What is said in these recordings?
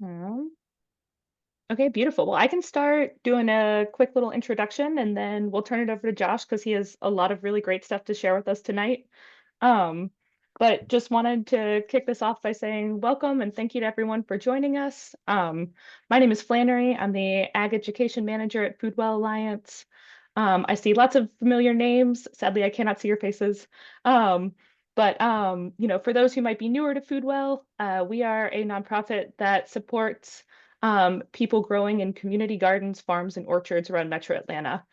Um, okay, beautiful. Well, I can start doing a quick little introduction and then we'll turn it over to Josh because he has a lot of really great stuff to share with us tonight. Um, but just wanted to kick this off by saying welcome and thank you to everyone for joining us. My name is Flannery. I'm the Ag Education Manager at Foodwell Alliance. I see lots of familiar names. Sadly, I cannot see your faces. But for those who might be newer to Foodwell, we are a nonprofit that supports people growing in community gardens, farms, and orchards around Metro Atlanta.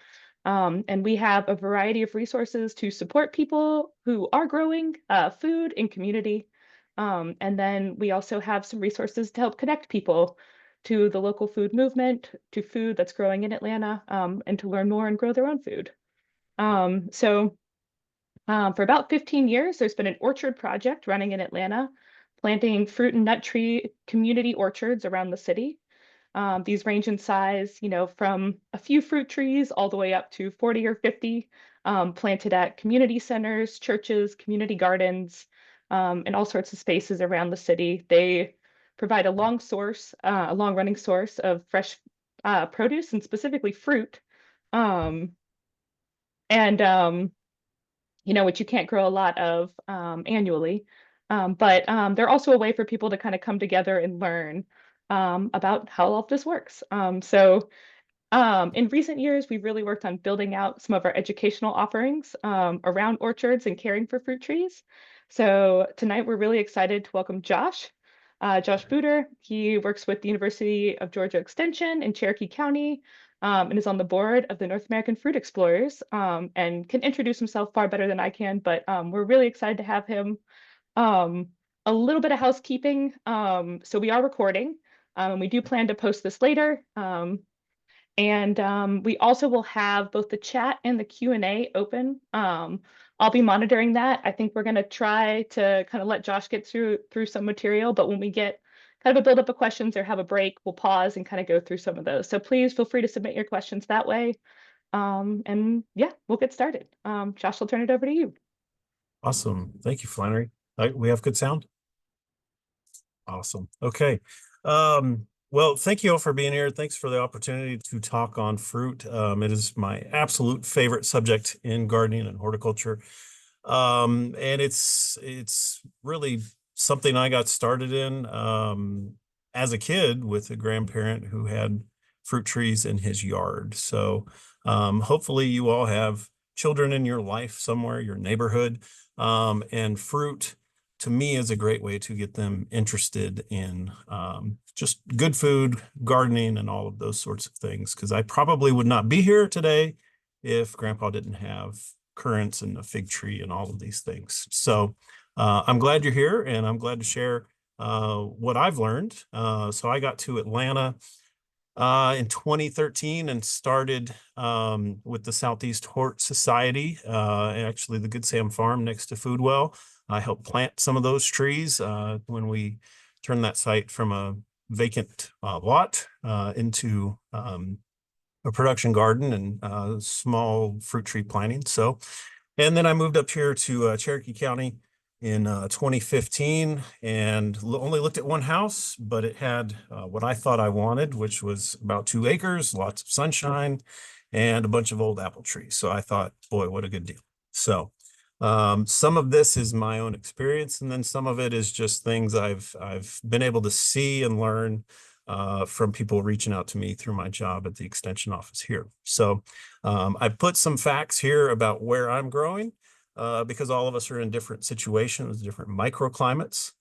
And we have a variety of resources to support people who are growing food in community. And then we also have some resources to help connect people to the local food movement, to food that's growing in Atlanta, and to learn more and grow their own food. For about 15 years, there's been an orchard project running in Atlanta, planting fruit and nut tree community orchards around the city. These range in size, from a few fruit trees all the way up to 40 or 50, planted at community centers, churches, community gardens, and all sorts of spaces around the city. They provide a long running source of fresh produce and specifically fruit, um, and which you can't grow a lot of annually. But they're also a way for people to kind of come together and learn about how all of this works. In recent years, we've really worked on building out some of our educational offerings around orchards and caring for fruit trees. So tonight, we're really excited to welcome Josh. Josh Booter. He works with the University of Georgia Extension in Cherokee County and is on the board of the North American Fruit Explorers and can introduce himself far better than I can. But we're really excited to have him. Um, a little bit of housekeeping. So we are recording. We do plan to post this later. And we also will have both the chat and the Q&A open. I'll be monitoring that. I think we're going to try to kind of let Josh get through some material, but when we get kind of a buildup of questions or have a break, we'll pause and kind of go through some of those. So please feel free to submit your questions that way. And yeah, we'll get started. Josh, I'll turn it over to you. Awesome. Thank you, Flannery. We have good sound? Awesome. Okay. Well, thank you all for being here. Thanks for the opportunity to talk on fruit. It is my absolute favorite subject in gardening and horticulture. And it's really something I got started in as a kid with a grandparent who had fruit trees in his yard. So hopefully you all have children in your life somewhere, your neighborhood, and fruit to me is a great way to get them interested in just good food, gardening, and all of those sorts of things. Because I probably would not be here today if Grandpa didn't have currants and a fig tree and all of these things. So I'm glad you're here, and I'm glad to share what I've learned. So I got to Atlanta in 2013 and started with the Southeast Hort Society, actually the Good Sam Farm next to Foodwell. I helped plant some of those trees when we turned that site from a vacant lot into a production garden and small fruit tree planting. And then I moved up here to Cherokee County in 2015 and only looked at one house, but it had what I thought I wanted, which was about 2 acres, lots of sunshine, and a bunch of old apple trees. So I thought, boy, what a good deal. So some of this is my own experience, and then some of it is just things I've been able to see and learn from people reaching out to me through my job at the extension office here. So I put some facts here about where I'm growing because all of us are in different situations, different microclimates.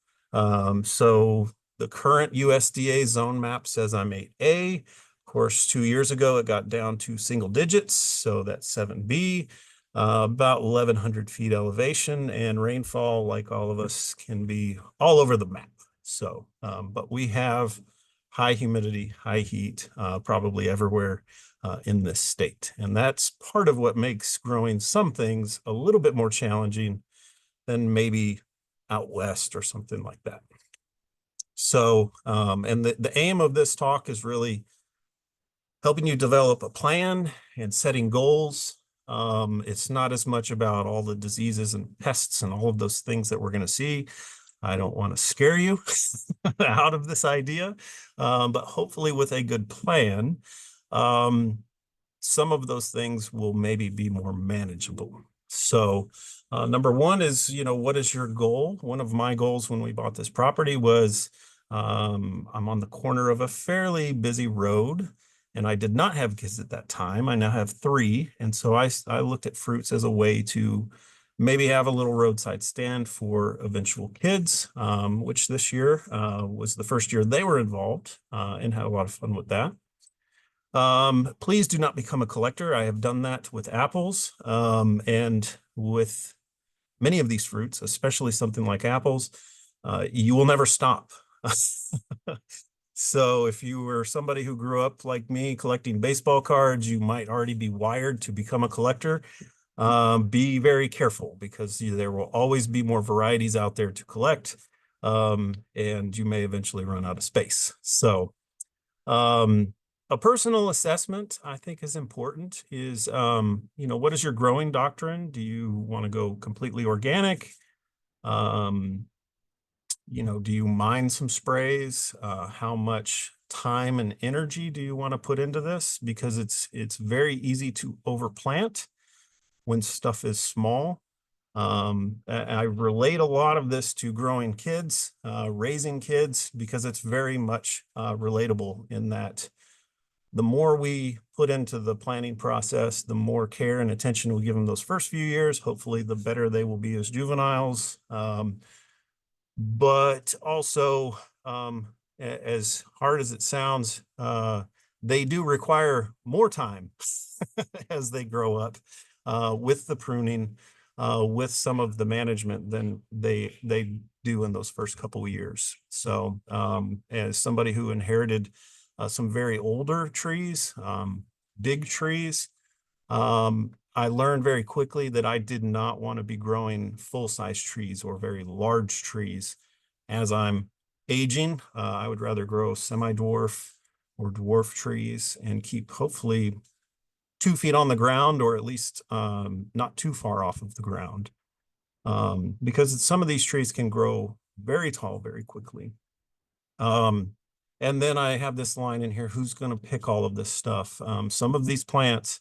So the current USDA zone map says I'm 8A. Of course, 2 years ago, it got down to single digits, so that's 7B. About 1,100 feet elevation, and rainfall, like all of us, can be all over the map. So, but we have high humidity, high heat, probably everywhere in this state. And that's part of what makes growing some things a little bit more challenging than maybe out west or something like that. So, and the aim of this talk is really helping you develop a plan and setting goals. It's not as much about all the diseases and pests and all of those things that we're going to see, I don't want to scare you out of this idea, but hopefully with a good plan, um, some of those things will maybe be more manageable. So, number one is, what is your goal? One of my goals when we bought this property was, I'm on the corner of a fairly busy road, and I did not have kids at that time. I now have three. And so I looked at fruits as a way to maybe have a little roadside stand for eventual kids, which this year was the first year they were involved, and had a lot of fun with that. Please do not become a collector. I have done that with apples, and with many of these fruits, especially something like apples. You will never stop. So if you were somebody who grew up like me collecting baseball cards, you might already be wired to become a collector. Be very careful, because there will always be more varieties out there to collect, and you may eventually run out of space. So, a personal assessment, I think, is important. Is, what is your growing doctrine? Do you want to go completely organic? Do you mind some sprays? How much time and energy do you want to put into this? Because it's very easy to overplant when stuff is small. I relate a lot of this to growing kids, raising kids, because it's very much relatable in that the more we put into the planning process, the more care and attention we give them those first few years, hopefully the better they will be as juveniles. But also, as hard as it sounds, they do require more time as they grow up, with the pruning, with some of the management than they do in those first couple of years. So, as somebody who inherited some very older trees, big trees, I learned very quickly that I did not want to be growing full-size trees or very large trees as I'm aging. I would rather grow semi-dwarf or dwarf trees and keep hopefully 2 feet on the ground, or at least not too far off of the ground, because some of these trees can grow very tall very quickly. And then I have this line in here: who's going to pick all of this stuff? Some of these plants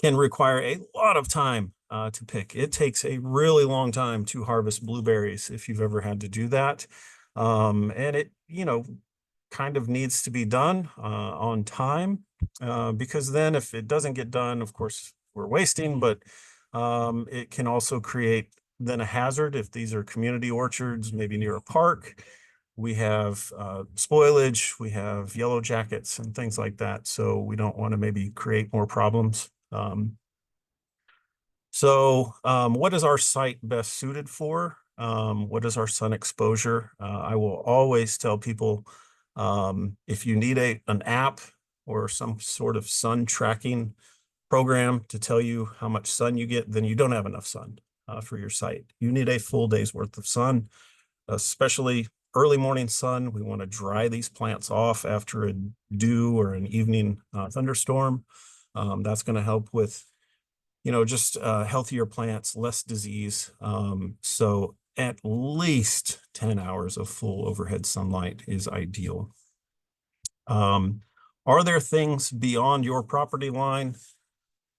can require a lot of time to pick. It takes a really long time to harvest blueberries if you've ever had to do that. And it, kind of needs to be done on time, because then if it doesn't get done, of course, we're wasting, but it can also create then a hazard if these are community orchards, maybe near a park. We have spoilage, we have yellow jackets and things like that. So we don't want to maybe create more problems. What is our site best suited for? What is our sun exposure? I will always tell people, if you need an app or some sort of sun tracking program to tell you how much sun you get, then you don't have enough sun for your site. You need a full day's worth of sun, especially early morning sun. We want to dry these plants off after a dew or an evening thunderstorm. That's going to help with, just healthier plants, less disease. So at least 10 hours of full overhead sunlight is ideal. Are there things beyond your property line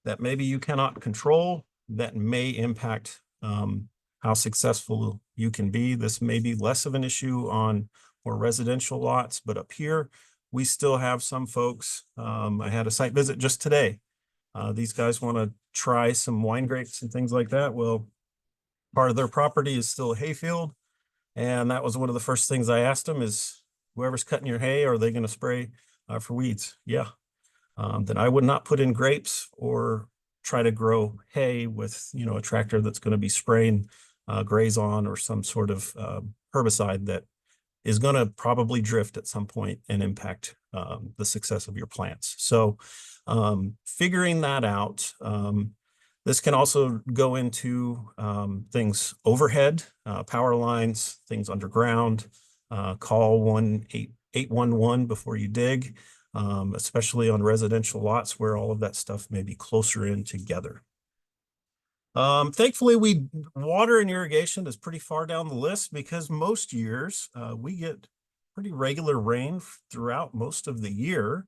that maybe you cannot control that may impact how successful you can be? This may be less of an issue on more residential lots, but up here, we still have some folks. I had a site visit just today. These guys want to try some wine grapes and things like that. Well, part of their property is still a hayfield. And that was one of the first things I asked them is, whoever's cutting your hay, are they going to spray for weeds? Yeah. Then I would not put in grapes or try to grow hay with, a tractor that's going to be spraying Grazon or some sort of herbicide that is going to probably drift at some point and impact the success of your plants. So figuring that out, this can also go into things overhead, power lines, things underground. Call 1-811 before you dig, especially on residential lots where all of that stuff may be closer in together. Thankfully, water and irrigation is pretty far down the list because most years we get pretty regular rain throughout most of the year.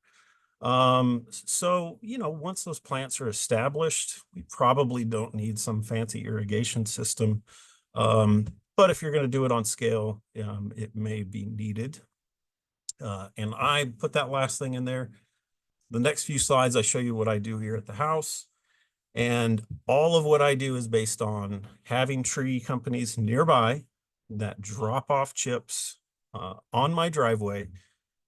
So, once those plants are established, we probably don't need some fancy irrigation system. Um, but if you're going to do it on scale, it may be needed. And I put that last thing in there. The next few slides, I show you what I do here at the house. And all of what I do is based on having tree companies nearby that drop off chips on my driveway,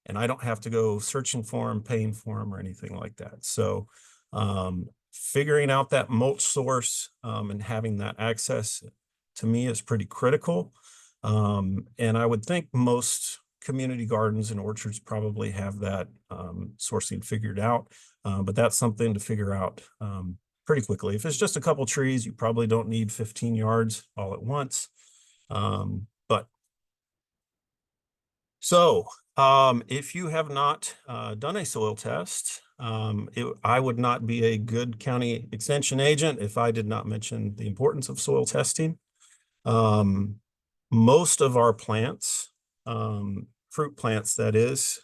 and I don't have to go searching for them, paying for them, or anything like that. So figuring out that mulch source and having that access to me is pretty critical. And I would think most community gardens and orchards probably have that sourcing figured out, but that's something to figure out pretty quickly. If it's just a couple trees, you probably don't need 15 yards all at once. But so if you have not done a soil test, I would not be a good county extension agent if I did not mention the importance of soil testing. Most of our plants, fruit plants that is,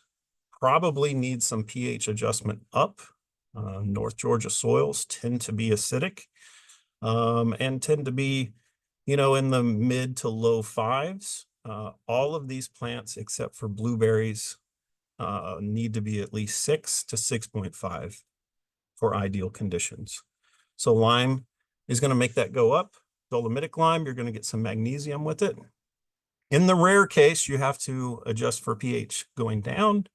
probably need some pH adjustment up. North Georgia soils tend to be acidic and tend to be, in the mid to low fives. All of these plants, except for blueberries, need to be at least 6 to 6.5 for ideal conditions. So lime is going to make that go up. Dolomitic lime, you're going to get some magnesium with it. In the rare case, you have to adjust for pH going down.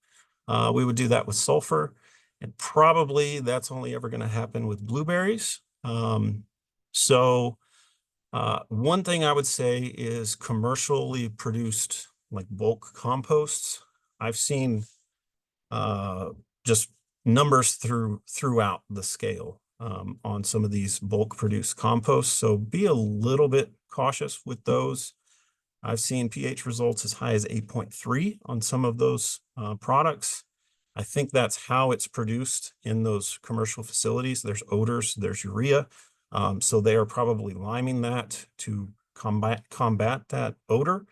We would do that with sulfur, and probably that's only ever going to happen with blueberries. So one thing I would say is commercially produced like bulk composts. I've seen just numbers throughout the scale on some of these bulk produced composts. So be a little bit cautious with those. I've seen pH results as high as 8.3 on some of those products. I think that's how it's produced in those commercial facilities. There's odors, there's urea. So they are probably liming that to combat that odor.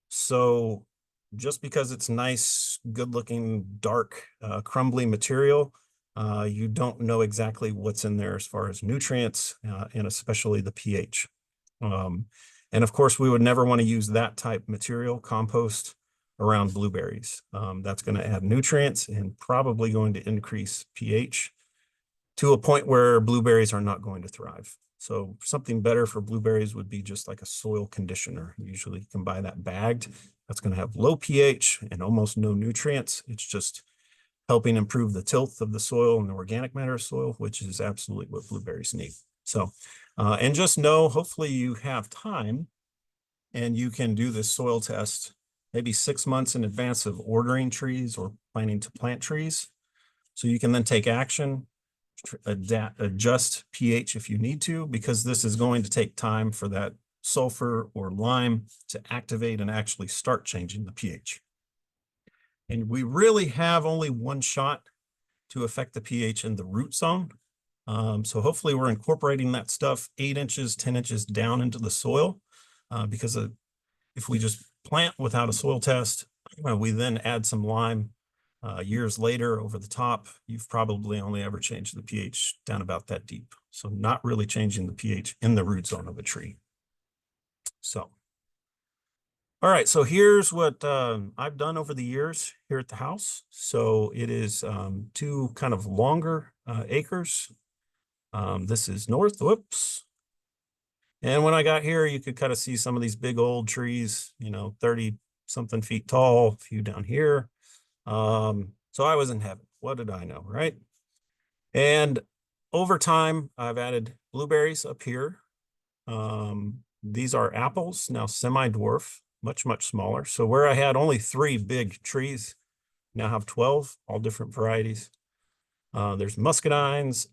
So just because it's nice, good looking, dark, crumbly material, you don't know exactly what's in there as far as nutrients and especially the pH. And of course, we would never want to use that type material, compost, around blueberries. That's going to add nutrients and probably going to increase pH to a point where blueberries are not going to thrive. So something better for blueberries would be just like a soil conditioner. Usually you can buy that bagged. That's going to have low pH and almost no nutrients. It's just helping improve the tilth of the soil and the organic matter of soil, which is absolutely what blueberries need. So, and just know, hopefully you have time and you can do this soil test maybe 6 months in advance of ordering trees or planning to plant trees. So you can then take action, adjust pH if you need to, because this is going to take time for that sulfur or lime to activate and actually start changing the pH. And we really have only one shot to affect the pH in the root zone. So hopefully we're incorporating that stuff 8 inches, 10 inches down into the soil, because if we just plant without a soil test, we then add some lime years later over the top, you've probably only ever changed the pH down about that deep. So not really changing the pH in the root zone of a tree. So, all right, so here's what I've done over the years here at the house. So it is 2 kind of longer acres. This is north, whoops. And when I got here, you could kind of see some of these big old trees, 30 something feet tall, a few down here. So I was in heaven. What did I know, right? And over time, I've added blueberries up here. These are apples, now semi-dwarf, much, much smaller. So where I had only 3 big trees, now have 12, all different varieties. There's muscadines.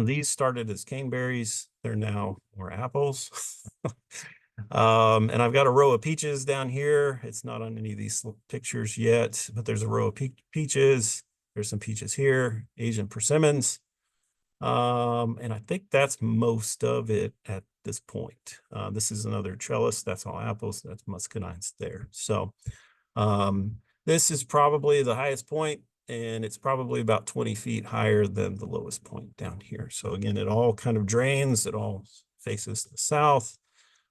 These started as caneberries. They're now more apples. And I've got a row of peaches down here. It's not on any of these pictures yet, but there's a row of peaches. There's some peaches here, Asian persimmons. And I think that's most of it at this point. This is another trellis. That's all apples. That's muscadines there. So this is probably the highest point, and it's probably about 20 feet higher than the lowest point down here. So again, it all kind of drains. It all faces the south.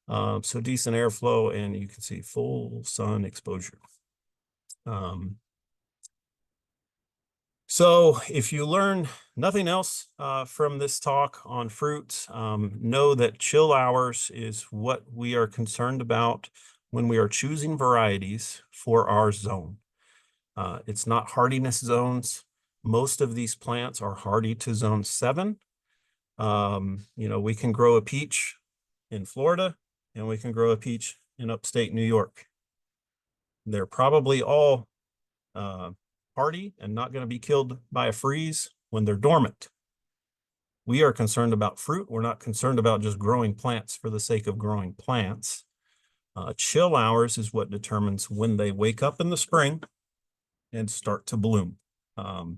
So decent airflow, and you can see full sun exposure. So if you learn nothing else from this talk on fruit, know that chill hours is what we are concerned about when we are choosing varieties for our zone. It's not hardiness zones. Most of these plants are hardy to zone 7. We can grow a peach in Florida, and we can grow a peach in upstate New York. They're probably all hardy and not going to be killed by a freeze when they're dormant. We are concerned about fruit. We're not concerned about just growing plants for the sake of growing plants. Chill hours is what determines when they wake up in the spring and start to bloom. There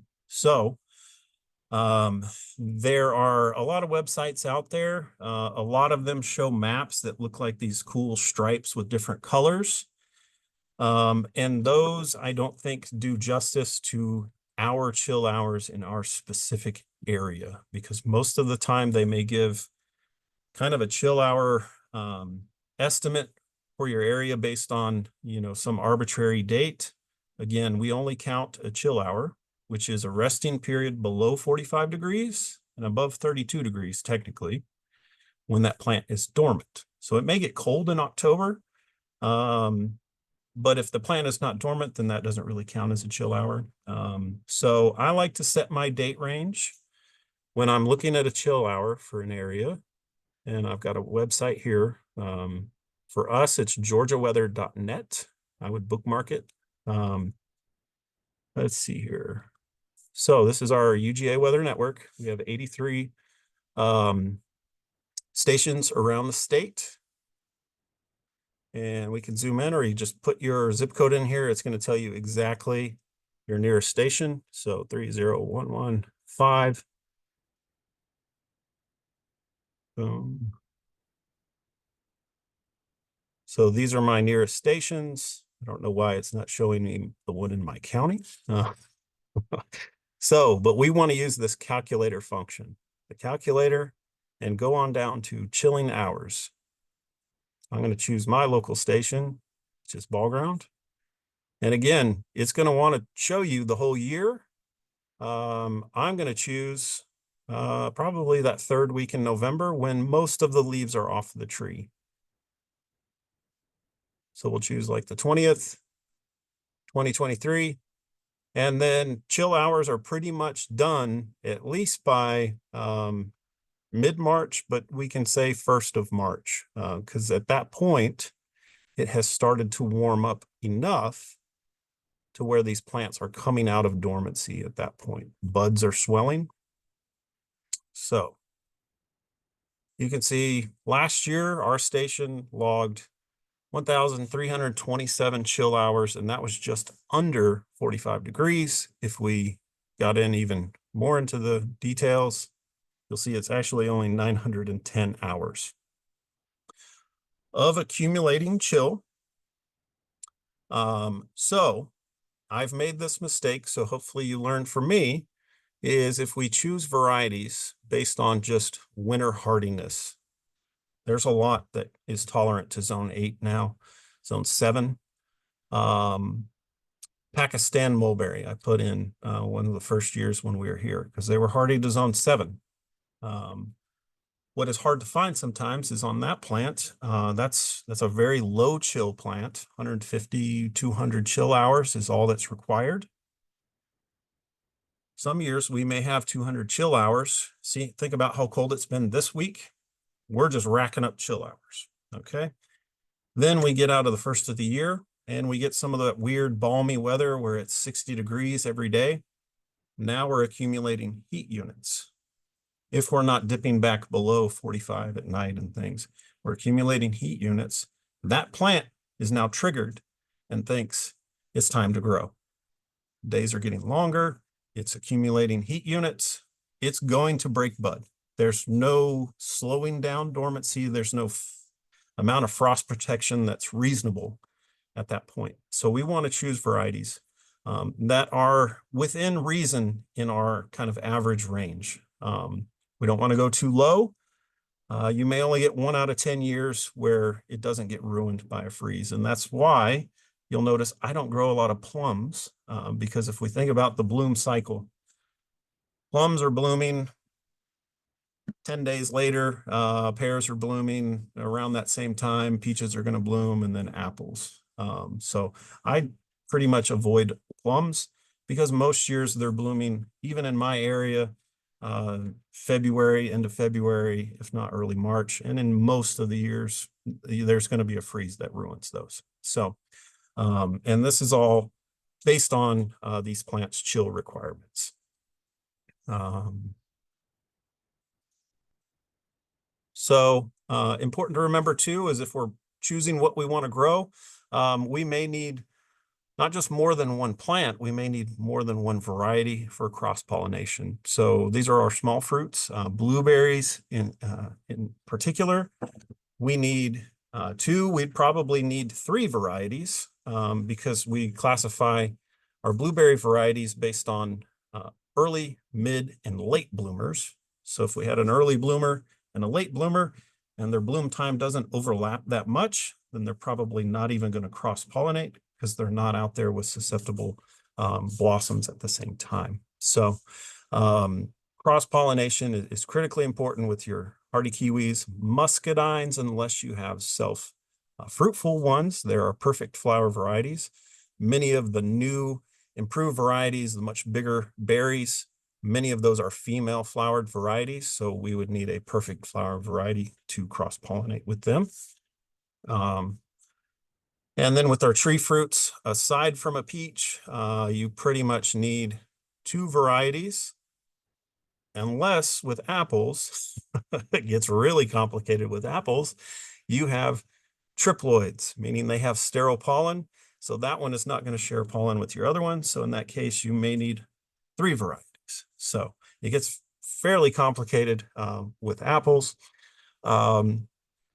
are a lot of websites out there. A lot of them show maps that look like these cool stripes with different colors. And those I don't think do justice to our chill hours in our specific area, because most of the time they may give kind of a chill hour estimate for your area based on, some arbitrary date. Again, we only count a chill hour, which is a resting period below 45 degrees and above 32 degrees technically when that plant is dormant. So it may get cold in October, but if the plant is not dormant, then that doesn't really count as a chill hour. So I like to set my date range when I'm looking at a chill hour for an area. And I've got a website here. For us, it's georgiaweather.net. I would bookmark it. Let's see here. So this is our UGA weather network. We have 83 stations around the state. And we can zoom in, or you just put your zip code in here. It's going to tell you exactly your nearest station. So 30115. Boom. So these are my nearest stations. I don't know why it's not showing me the one in my county. But we want to use this calculator function, the calculator, and go on down to chilling hours. I'm going to choose my local station, which is Ball Ground. And again, it's going to want to show you the whole year. I'm going to choose probably that third week in November when most of the leaves are off the tree. So we'll choose like the 20th, 2023. And then chill hours are pretty much done at least by mid-March, but we can say 1st of March, because at that point, it has started to warm up enough to where these plants are coming out of dormancy at that point. Buds are swelling. So you can see last year, our station logged 1,327 chill hours, and that was just under 45 degrees. If we got in even more into the details, you'll see it's actually only 910 hours of accumulating chill. So I've made this mistake, so hopefully you learn from me, is if we choose varieties based on just winter hardiness, there's a lot that is tolerant to zone 8 now, zone 7. Pakistan mulberry I put in one of the first years when we were here because they were hardy to zone 7. What is hard to find sometimes is on that plant, that's a very low chill plant. 150, 200 chill hours is all that's required. Some years we may have 200 chill hours. See, think about how cold it's been this week. We're just racking up chill hours, okay? Then we get out of the first of the year and we get some of that weird balmy weather where it's 60 degrees every day. Now we're accumulating heat units. If we're not dipping back below 45 at night and things, we're accumulating heat units. That plant is now triggered and thinks it's time to grow. Days are getting longer. It's accumulating heat units. it's going to break bud. There's no slowing down dormancy. There's no amount of frost protection that's reasonable at that point. So we want to choose varieties that are within reason in our kind of average range. We don't want to go too low. You may only get 1 out of 10 years where it doesn't get ruined by a freeze. And that's why you'll notice I don't grow a lot of plums because if we think about the bloom cycle, plums are blooming 10 days later, pears are blooming around that same time, peaches are going to bloom, and then apples. So I pretty much avoid plums because most years they're blooming, even in my area, February, end of February, if not early March. And in most of the years, there's going to be a freeze that ruins those. So, and this is all based on these plants' chill requirements. So important to remember too is if we're choosing what we want to grow, we may need not just more than one plant, we may need more than one variety for cross-pollination. So these are our small fruits, blueberries in particular. We need 2, we'd probably need 3 varieties because we classify our blueberry varieties based on early, mid, and late bloomers. So if we had an early bloomer and a late bloomer and their bloom time doesn't overlap that much, then they're probably not even going to cross-pollinate because they're not out there with susceptible blossoms at the same time. So cross-pollination is critically important with your hardy kiwis. Muscadines, unless you have self-fruitful ones, there are perfect flower varieties. Many of the new improved varieties, the much bigger berries, many of those are female flowered varieties. So we would need a perfect flower variety to cross-pollinate with them. And then with our tree fruits, aside from a peach, you pretty much need 2 varieties. Unless with apples, it gets really complicated with apples, you have triploids, meaning they have sterile pollen. So that one is not going to share pollen with your other one. So in that case, you may need 3 varieties. So it gets fairly complicated with apples.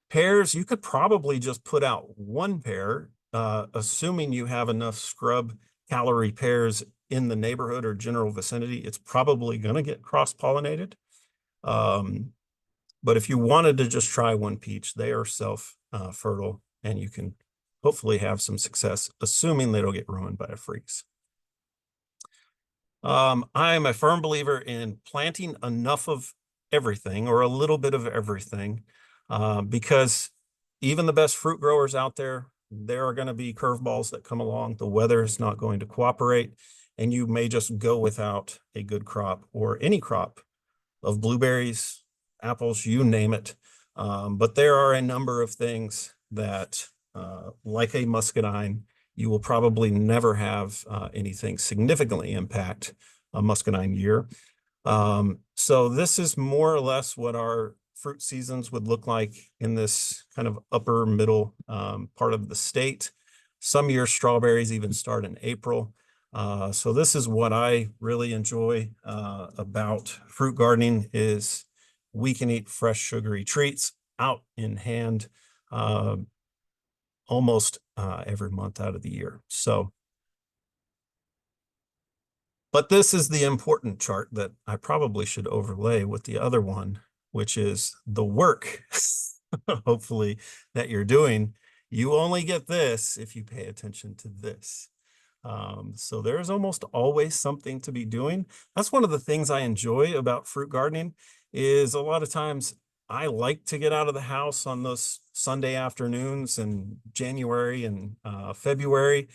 Pears, you could probably just put out 1 pear, assuming you have enough scrub calorie pears in the neighborhood or general vicinity. It's probably going to get cross-pollinated. But if you wanted to just try 1 peach, they are self-fertile, and you can hopefully have some success, assuming they don't get ruined by a freeze. I'm a firm believer in planting enough of everything or a little bit of everything because even the best fruit growers out there, there are going to be curveballs that come along. The weather is not going to cooperate, and you may just go without a good crop or any crop of blueberries, apples, you name it. But there are a number of things that, like a muscadine, you will probably never have anything significantly impact a muscadine year. So this is more or less what our fruit seasons would look like in this kind of upper middle part of the state. Some years strawberries even start in April. So this is what I really enjoy about fruit gardening is we can eat fresh sugary treats out in hand almost every month out of the year. So, but this is the important chart that I probably should overlay with the other one, which is the work, hopefully, that you're doing. You only get this if you pay attention to this. So there's almost always something to be doing. That's one of the things I enjoy about fruit gardening is a lot of times I like to get out of the house on those Sunday afternoons in January and February.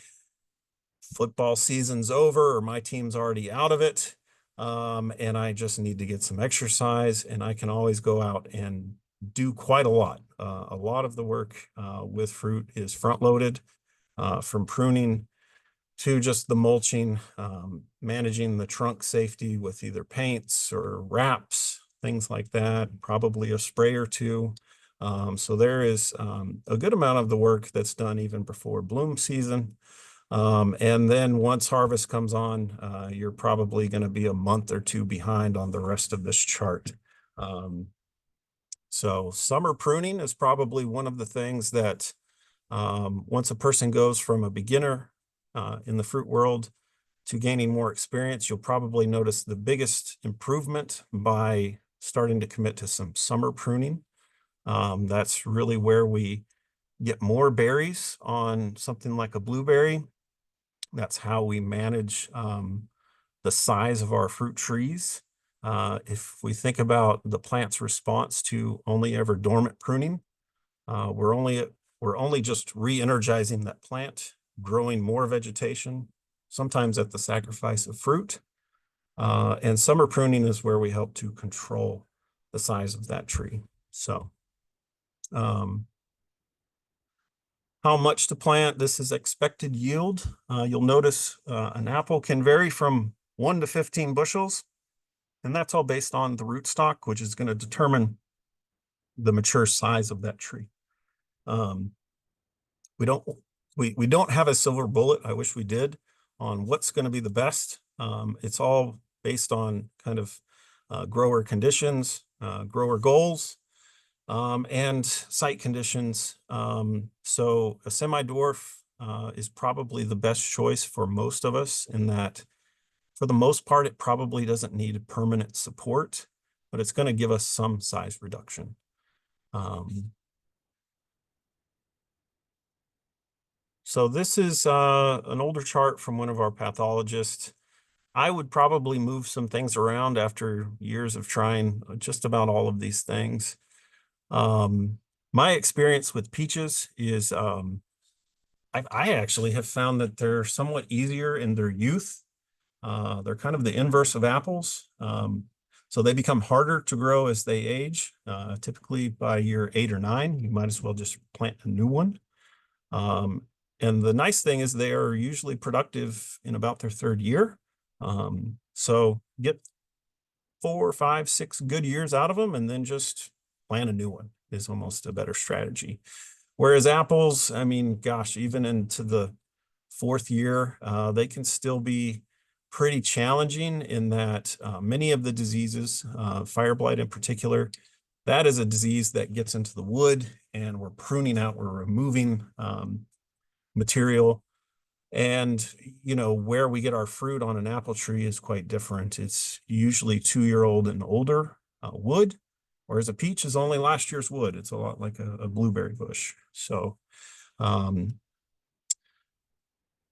Football season's over or my team's already out of it. And I just need to get some exercise, and I can always go out and do quite a lot. A lot of the work with fruit is front loaded from pruning to just the mulching, managing the trunk safety with either paints or wraps, things like that, probably a spray or 2. So there is a good amount of the work that's done even before bloom season. And then once harvest comes on, you're probably going to be a month or two behind on the rest of this chart. So summer pruning is probably one of the things that once a person goes from a beginner in the fruit world to gaining more experience, you'll probably notice the biggest improvement by starting to commit to some summer pruning. That's really where we get more berries on something like a blueberry. That's how we manage the size of our fruit trees. If we think about the plant's response to only ever dormant pruning, we're only just re-energizing that plant, growing more vegetation, sometimes at the sacrifice of fruit. And summer pruning is where we help to control the size of that tree. So how much to plant? This is expected yield. You'll notice an apple can vary from 1 to 15 bushels, and that's all based on the rootstock, which is going to determine the mature size of that tree. We don't have a silver bullet. I wish we did on what's going to be the best. It's all based on kind of grower conditions, grower goals, and site conditions. So a semi-dwarf is probably the best choice for most of us in that for the most part, it probably doesn't need permanent support, but it's going to give us some size reduction. So this is an older chart from one of our pathologists. I would probably move some things around after years of trying just about all of these things. My experience with peaches is I actually have found that they're somewhat easier in their youth. They're kind of the inverse of apples. So they become harder to grow as they age. Typically by year 8 or 9, you might as well just plant a new one. And the nice thing is they are usually productive in about their 3rd year. So get 4, 5, 6 good years out of them and then just plant a new one is almost a better strategy. Whereas apples, I mean, gosh, even into the 4th year, they can still be pretty challenging in that many of the diseases, fire blight in particular, that is a disease that gets into the wood and we're pruning out, we're removing material. And, you know, where we get our fruit on an apple tree is quite different. It's usually 2-year-old and older wood, whereas a peach is only last year's wood. It's a lot like a blueberry bush. So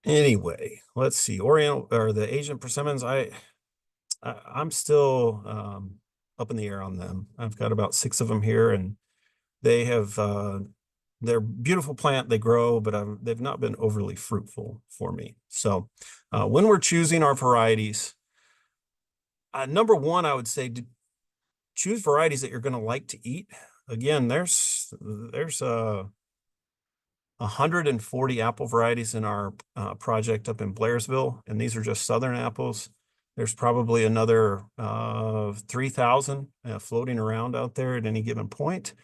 anyway, let's see. Oriental or the Asian persimmons, I'm still up in the air on them. I've got about 6 of them here, and they have they're beautiful plant. They grow, but they've not been overly fruitful for me. So when we're choosing our varieties, number one, I would say choose varieties that you're going to like to eat. Again, there's 140 apple varieties in our project up in Blairsville, and these are just southern apples. There's probably another 3,000 floating around out there at any given point.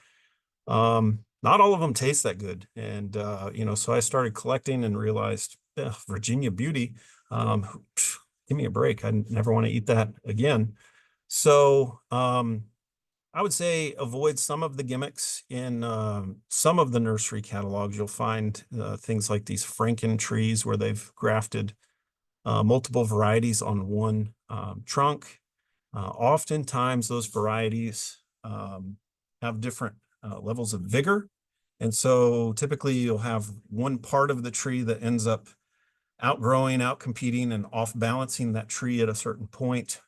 Not all of them taste that good. And, you know, so I started collecting and realized Virginia Beauty, give me a break. I never want to eat that again. So I would say avoid some of the gimmicks in some of the nursery catalogs. You'll find things like these Franken trees where they've grafted multiple varieties on one trunk. Oftentimes those varieties have different levels of vigor. And so typically you'll have one part of the tree that ends up outgrowing, outcompeting, and off balancing that tree at a certain point.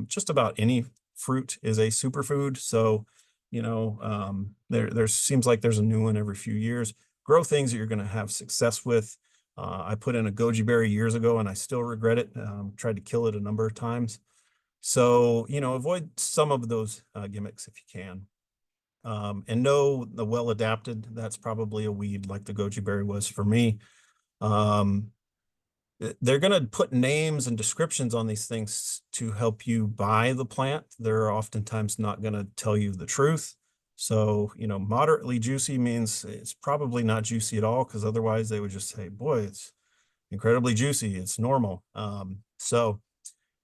Just about any fruit is a superfood. So, you know, there seems like there's a new one every few years. Grow things that you're going to have success with. I put in a goji berry years ago and I still regret it. Tried to kill it a number of times. So, you know, avoid some of those gimmicks if you can. And know the well adapted, that's probably a weed like the goji berry was for me. They're going to put names and descriptions on these things to help you buy the plant. They're oftentimes not going to tell you the truth. So, you know, moderately juicy means it's probably not juicy at all, because otherwise they would just say, boy, it's, incredibly juicy. It's normal.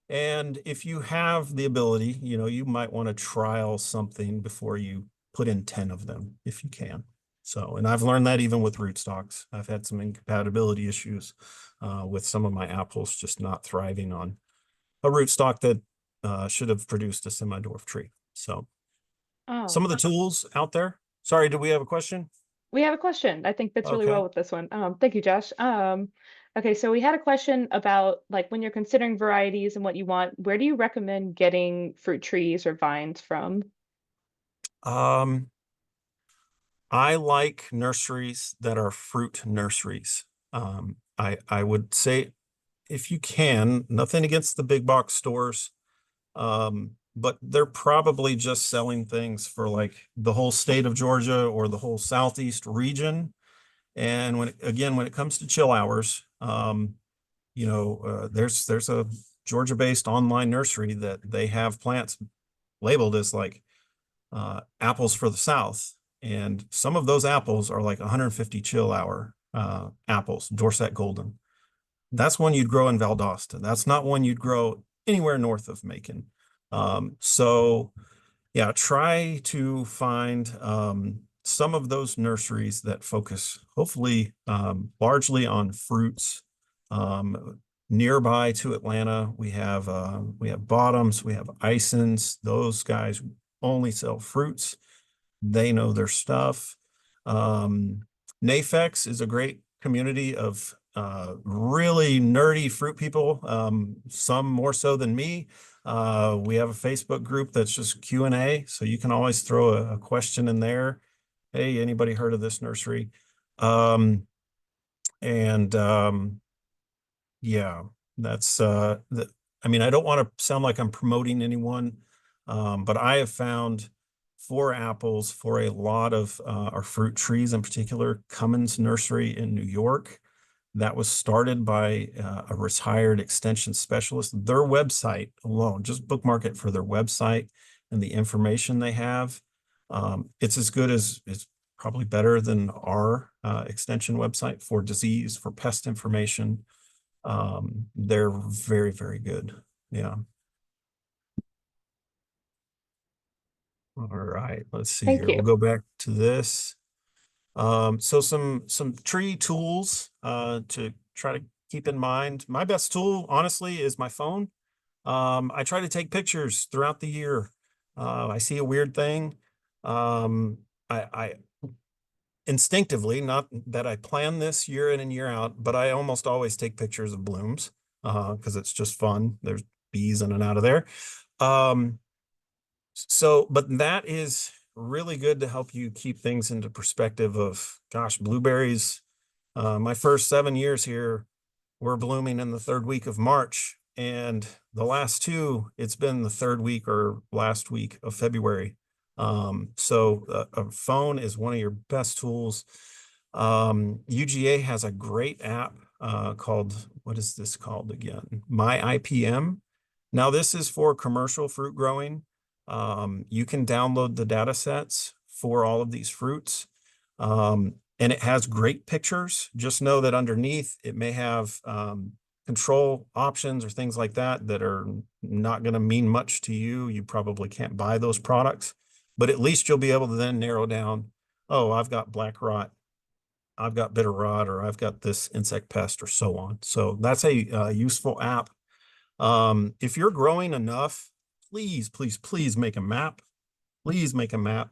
And if you have the ability, you know, you might want to trial something before you put in 10 of them if you can. So, and I've learned that even with rootstocks. I've had some incompatibility issues with some of my apples just not thriving on a rootstock that should have produced a semi-dwarf tree. So some Oh, of the tools out there. Sorry, do we have a question? we have a question. I think fits really well Okay. with this one. Thank you, Josh. Okay, so we had a question about like when you're considering varieties and what you want, where do you recommend getting fruit trees or vines from? Um, I like nurseries that are fruit nurseries. I would say if you can, nothing against the big box stores, but they're probably just selling things for like the whole state of Georgia or the whole Southeast region. And when it comes to chill hours, there's a Georgia-based online nursery that they have plants labeled as like apples for the South. And some of those apples are like 150 chill hour apples, Dorset Golden. That's one you'd grow in Valdosta. That's not one you'd grow anywhere north of Macon. So yeah, try to find some of those nurseries that focus hopefully largely on fruits. Nearby to Atlanta, we have Bottoms, we have Isons. Those guys only sell fruits. They know their stuff. NAFEX is a great community of really nerdy fruit people, some more so than me. We have a Facebook group that's just Q&A, so you can always throw a question in there. Hey, anybody heard of this nursery? Um, and yeah, that's I mean, I don't want to sound like I'm promoting anyone, but I have found for apples for a lot of our fruit trees, in particular, Cummins Nursery in New York. That was started by a retired extension specialist. Their website alone, just bookmark it for their website and the information they have. It's as good as it's probably better than our extension website for disease, for pest information. They're very, very good. Yeah. All right, let's see Thank here. We'll you. go back to this. So some tree tools to try to keep in mind. My best tool, honestly, is my phone. I try to take pictures throughout the year. I see a weird thing. I instinctively, not that I plan this year in and year out, but I almost always take pictures of blooms because it's just fun. There's bees in and out of there. Um, but that is really good to help you keep things into perspective of, gosh, blueberries. My first 7 years here were blooming in the third week of March, and the last two, it's been the third week or last week of February. So a phone is one of your best tools. UGA has a great app called, what is this called again? My IPM. Now this is for commercial fruit growing. You can download the data sets for all of these fruits. And it has great pictures. Just know that underneath it may have control options or things like that that are not going to mean much to you. You probably can't buy those products, but at least you'll be able to then narrow down, oh, I've got black rot, I've got bitter rot, or I've got this insect pest or so on. So that's a useful app. If you're growing enough, please, please, please make a map. Please make a map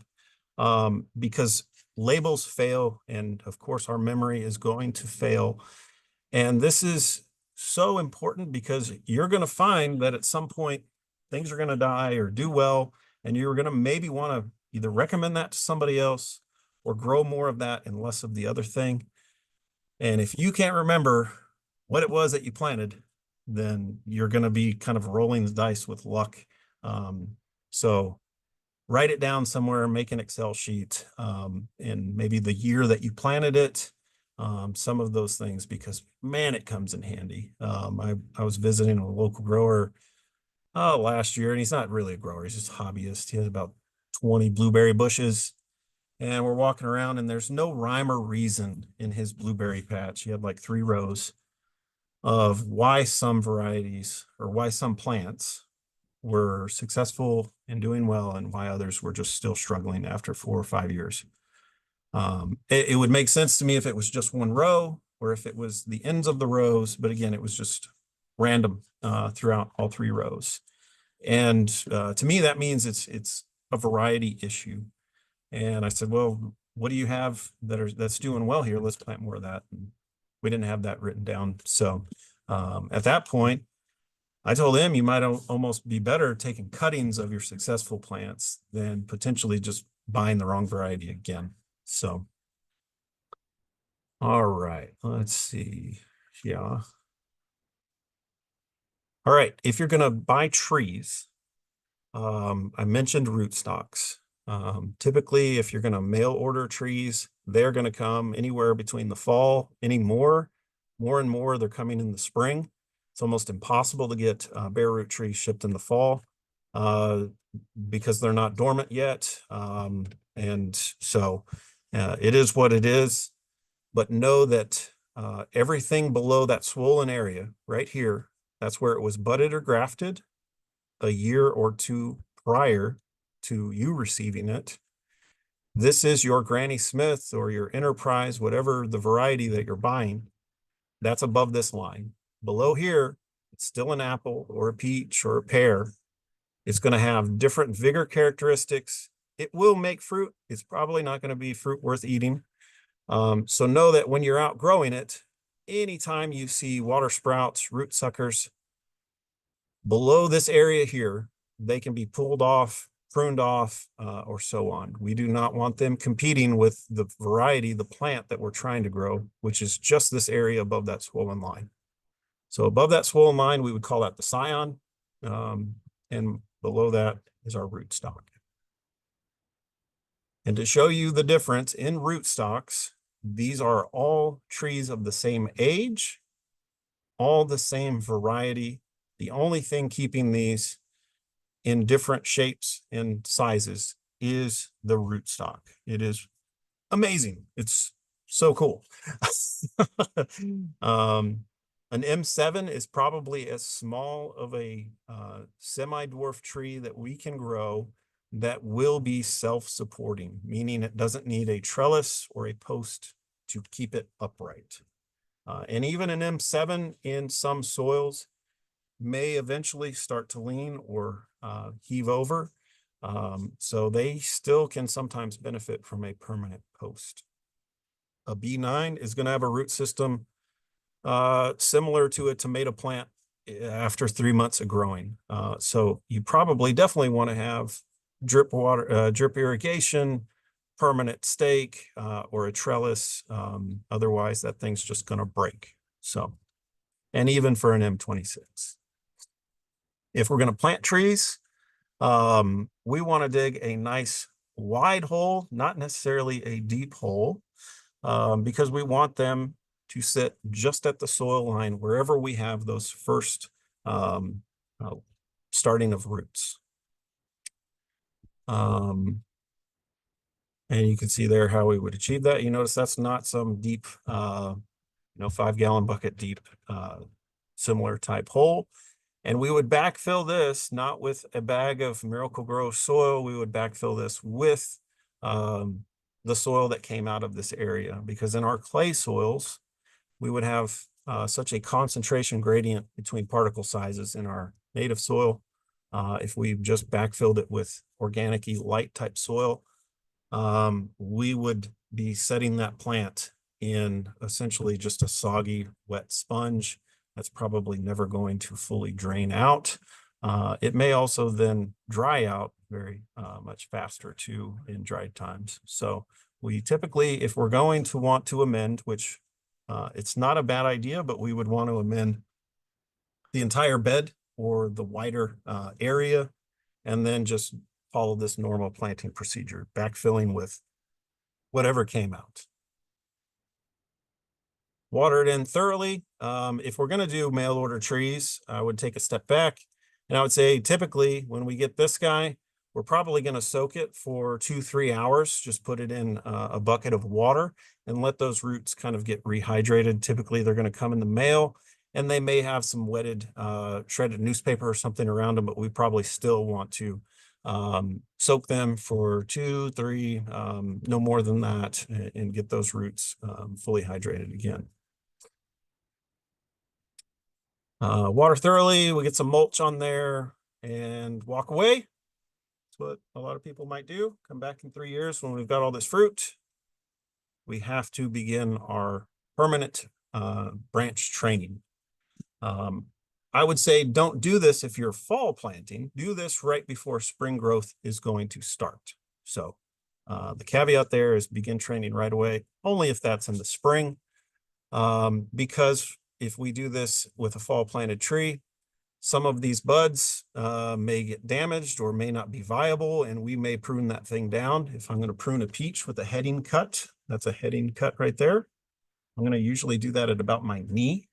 because labels fail. And of course, our memory is going to fail. And this is so important because you're going to find that at some point things are going to die or do well. And you're going to maybe want to either recommend that to somebody else or grow more of that and less of the other thing. And if you can't remember what it was that you planted, then you're going to be kind of rolling the dice with luck. So write it down somewhere, make an Excel sheet, and maybe the year that you planted it, some of those things, because man, it comes in handy. I was visiting a local grower last year, and he's not really a grower, he's just a hobbyist. He has about 20 blueberry bushes, and we're walking around, and there's no rhyme or reason in his blueberry patch. He had like 3 rows. of why some varieties or why some plants were successful and doing well and why others were just still struggling after 4 or 5 years. It would make sense to me if it was just one row or if it was the ends of the rows, but again, it was just random throughout all 3 rows. And to me, that means it's a variety issue. And I said, well, what do you have that's doing well here? Let's plant more of that. And we didn't have that written down. So at that point, I told him you might almost be better taking cuttings of your successful plants than potentially just buying the wrong variety again. So, all right, let's see. Yeah. All right, if you're going to buy trees, I mentioned rootstocks. Typically, if you're going to mail order trees, they're going to come anywhere between the fall, more and more, they're coming in the spring. It's almost impossible to get bare root trees shipped in the fall because they're not dormant yet. And so it is what it is. But know that everything below that swollen area right here, that's where it was budded or grafted a year or two prior to you receiving it. This is your Granny Smith or your Enterprise, whatever the variety that you're buying, that's above this line. Below here, it's still an apple or a peach or a pear. It's going to have different vigor characteristics. It will make fruit. It's probably not going to be fruit worth eating. So know that when you're out growing it, anytime you see water sprouts, root suckers, below this area here, they can be pulled off, pruned off, or so on. We do not want them competing with the variety, the plant that we're trying to grow, which is just this area above that swollen line. So above that swollen line, we would call that the scion, and below that is our rootstock. And to show you the difference in rootstocks, these are all trees of the same age, all the same variety. The only thing keeping these in different shapes and sizes is the rootstock. It is amazing. It's so cool. An M7 is probably as small of a semi-dwarf tree that we can grow that will be self-supporting, meaning it doesn't need a trellis or a post to keep it upright. And even an M7 in some soils may eventually start to lean or heave over. So they still can sometimes benefit from a permanent post. A B9 is going to have a root system similar to a tomato plant after 3 months of growing. So you probably definitely want to have drip water, drip irrigation, permanent stake, or a trellis. Otherwise, that thing's just going to break. So, and even for an M26. If we're going to plant trees, we want to dig a nice wide hole, not necessarily a deep hole, because we want them to sit just at the soil line wherever we have those first starting of roots. And you can see there how we would achieve that. You notice that's not some deep, 5-gallon bucket deep, similar type hole. And we would backfill this not with a bag of Miracle-Gro soil. We would backfill this with the soil that came out of this area, because in our clay soils, we would have such a concentration gradient between particle sizes in our native soil. If we just backfilled it with organic-y light type soil, we would be setting that plant in essentially just a soggy, wet sponge that's probably never going to fully drain out. It may also then dry out very much faster too in dry times. So we typically, if we're going to want to amend, which it's not a bad idea, but we would want to amend the entire bed or the wider area, and then just follow this normal planting procedure, backfilling with whatever came out. Water it in thoroughly. If we're going to do mail order trees, I would take a step back, and I would say typically when we get this guy, we're probably going to soak it for 2-3 hours. Just put it in a bucket of water and let those roots kind of get rehydrated. Typically, they're going to come in the mail, and they may have some wetted, shredded newspaper or something around them, but we probably still want to soak them for 2, 3, no more than that, and get those roots fully hydrated again. Water thoroughly, we get some mulch on there and walk away. That's what a lot of people might do. Come back in 3 years when we've got all this fruit. We have to begin our permanent branch training. I would say don't do this if you're fall planting. Do this right before spring growth is going to start. So the caveat there is begin training right away, only if that's in the spring. Because if we do this with a fall planted tree, some of these buds may get damaged or may not be viable, and we may prune that thing down. If I'm going to prune a peach with a heading cut, that's a heading cut right there. I'm going to usually do that at about my knee.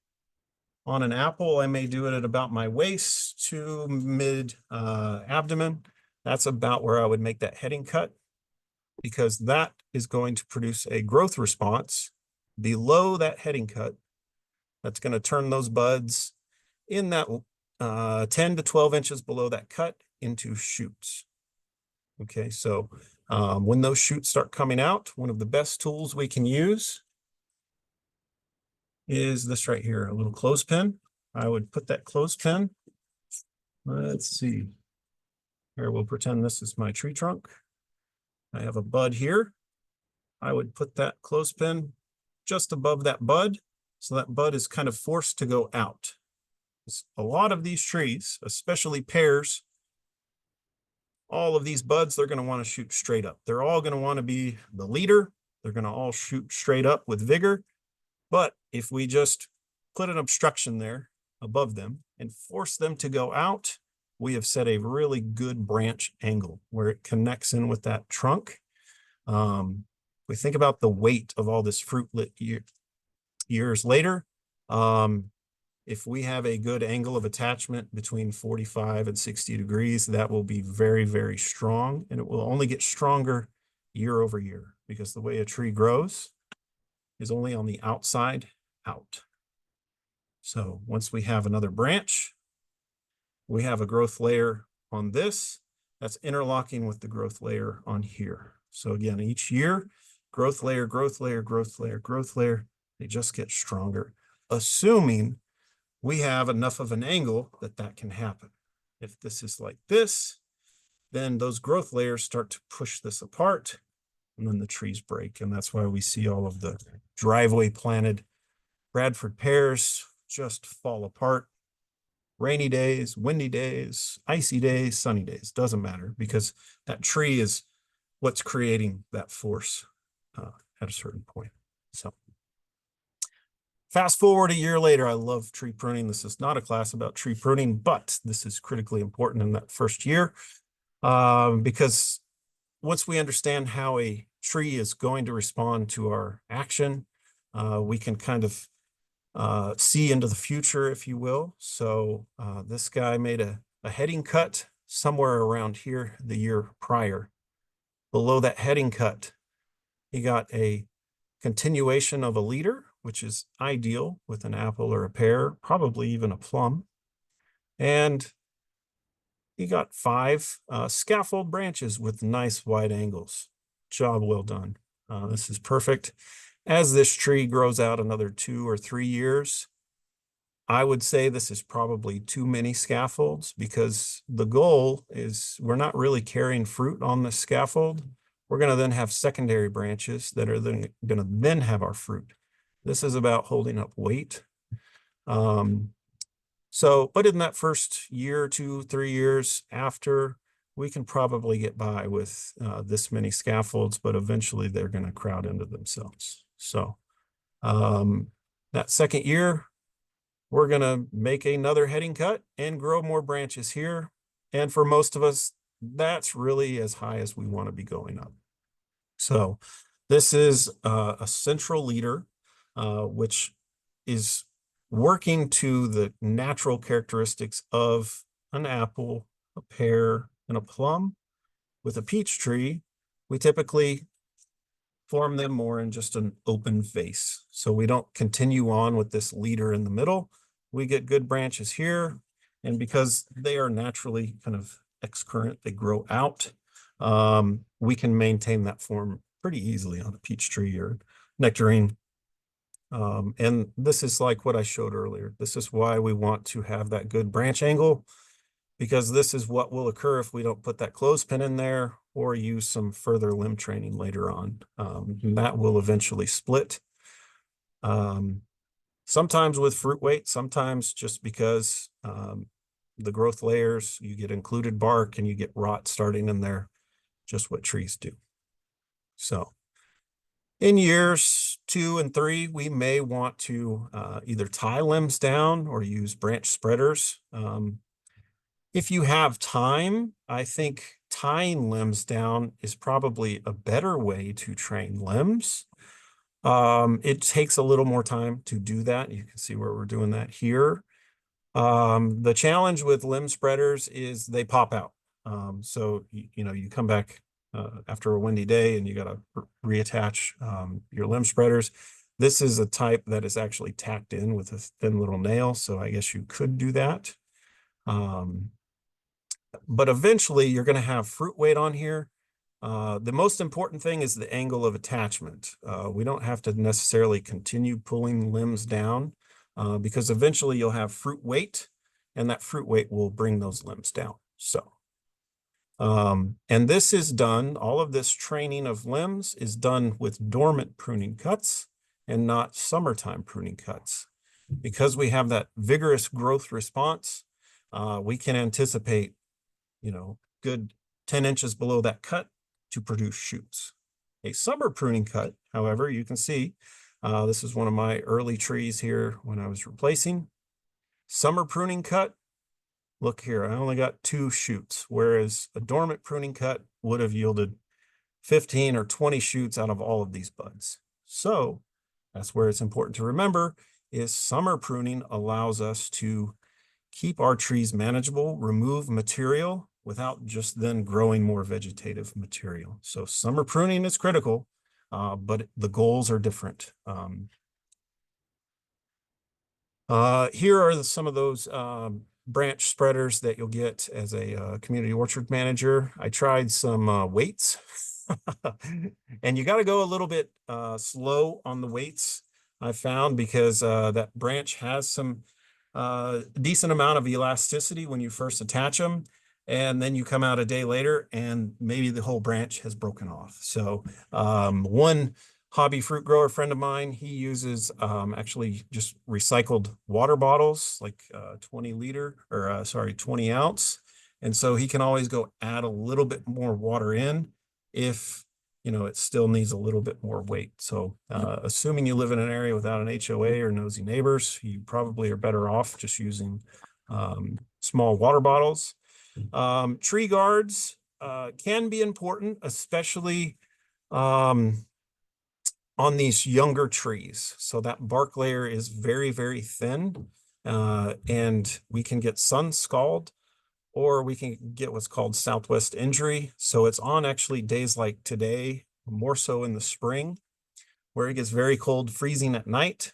On an apple, I may do it at about my waist to mid abdomen. That's about where I would make that heading cut, because that is going to produce a growth response below that heading cut. That's going to turn those buds in that 10 to 12 inches below that cut into shoots. Okay, so when those shoots start coming out, one of the best tools we can use is this right here, a little clothespin. I would put that clothespin, let's see, here we'll pretend this is my tree trunk. I have a bud here. I would put that clothespin just above that bud, so that bud is kind of forced to go out. A lot of these trees, especially pears, all of these buds, they're going to want to shoot straight up. They're all going to want to be the leader. They're going to all shoot straight up with vigor. But if we just put an obstruction there above them and force them to go out, we have set a really good branch angle where it connects in with that trunk. We think about the weight of all this fruit years later. If we have a good angle of attachment between 45 and 60 degrees, that will be very, very strong, and it will only get stronger year over year, because the way a tree grows is only on the outside out. So once we have another branch, we have a growth layer on this that's interlocking with the growth layer on here. So again, each year, growth layer, growth layer, growth layer, growth layer, they just get stronger, assuming we have enough of an angle that that can happen. If this is like this, then those growth layers start to push this apart, and then the trees break. And that's why we see all of the driveway planted Bradford pears just fall apart. Rainy days, windy days, icy days, sunny days, doesn't matter, because that tree is what's creating that force at a certain point. So fast forward a year later, I love tree pruning. This is not a class about tree pruning, but this is critically important in that first year, because once we understand how a tree is going to respond to our action, we can kind of see into the future, if you will. So this guy made a heading cut somewhere around here the year prior. Below that heading cut, he got a continuation of a leader, which is ideal with an apple or a pear, probably even a plum. And he got 5 scaffold branches with nice wide angles. Job well done. This is perfect. As this tree grows out another 2 or 3 years, I would say this is probably too many scaffolds, because the goal is we're not really carrying fruit on the scaffold. We're going to then have secondary branches that are then going to then have our fruit. This is about holding up weight. But in that first year, 2, 3 years after, we can probably get by with this many scaffolds, but eventually they're going to crowd into themselves. So that second year, we're going to make another heading cut and grow more branches here. And for most of us, that's really as high as we want to be going up. So this is a central leader, which is working to the natural characteristics of an apple, a pear, and a plum. With a peach tree, we typically form them more in just an open vase. So we don't continue on with this leader in the middle. we get good branches here. And because they are naturally kind of excurrent, they grow out, we can maintain that form pretty easily on a peach tree or nectarine. And this is like what I showed earlier. This is why we want to have that good branch angle, because this is what will occur if we don't put that clothespin in there or use some further limb training later on. And that will eventually split. Sometimes with fruit weight, sometimes just because the growth layers, you get included bark and you get rot starting in there, just what trees do. So in years 2 and 3, we may want to either tie limbs down or use branch spreaders. If you have time, I think tying limbs down is probably a better way to train limbs. It takes a little more time to do that. You can see where we're doing that here. The challenge with limb spreaders is they pop out. So, you know, you come back after a windy day and you got to reattach your limb spreaders. This is a type that is actually tacked in with a thin little nail. So I guess you could do that. But eventually you're going to have fruit weight on here. The most important thing is the angle of attachment. We don't have to necessarily continue pulling limbs down because eventually you'll have fruit weight, and that fruit weight will bring those limbs down. So, and this is done, all of this training of limbs is done with dormant pruning cuts and not summertime pruning cuts. Because we have that vigorous growth response, we can anticipate, you know, good 10 inches below that cut to produce shoots. A summer pruning cut, however, you can see, this is one of my early trees here when I was replacing. Summer pruning cut, look here, I only got 2 shoots, whereas a dormant pruning cut would have yielded 15 or 20 shoots out of all of these buds. So that's where it's important to remember is summer pruning allows us to keep our trees manageable, remove material without just then growing more vegetative material. So summer pruning is critical, but the goals are different. Here are some of those branch spreaders that you'll get as a community orchard manager. I tried some weights and you got to go a little bit slow on the weights, I found, because that branch has some decent amount of elasticity when you first attach them, and then you come out a day later and maybe the whole branch has broken off. So one hobby fruit grower friend of mine, he uses actually just recycled water bottles, like 20 ounce. And so he can always go add a little bit more water in if, you know, it still needs a little bit more weight. So assuming you live in an area without an HOA or nosy neighbors, you probably are better off just using small water bottles. Tree guards can be important, especially on these younger trees. So that bark layer is very, very thin, and we can get sun scald, or we can get what's called southwest injury. So it's on actually days like today, more so in the spring, where it gets very cold, freezing at night,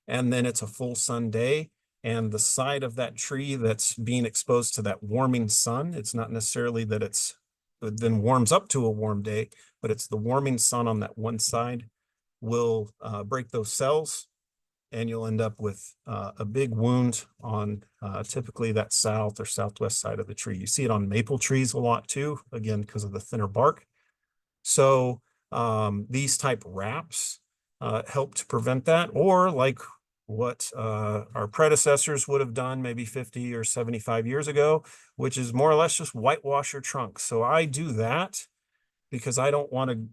and then it's a full sun day. And the side of that tree that's being exposed to that warming sun, it's not necessarily that it then warms up to a warm day, but it's the warming sun on that one side will break those cells, and you'll end up with a big wound on typically that south or southwest side of the tree. You see it on maple trees a lot too, again, because of the thinner bark. So these type wraps help to prevent that, or like what our predecessors would have done maybe 50 or 75 years ago, which is more or less just whitewash your trunk. So I do that because I don't want to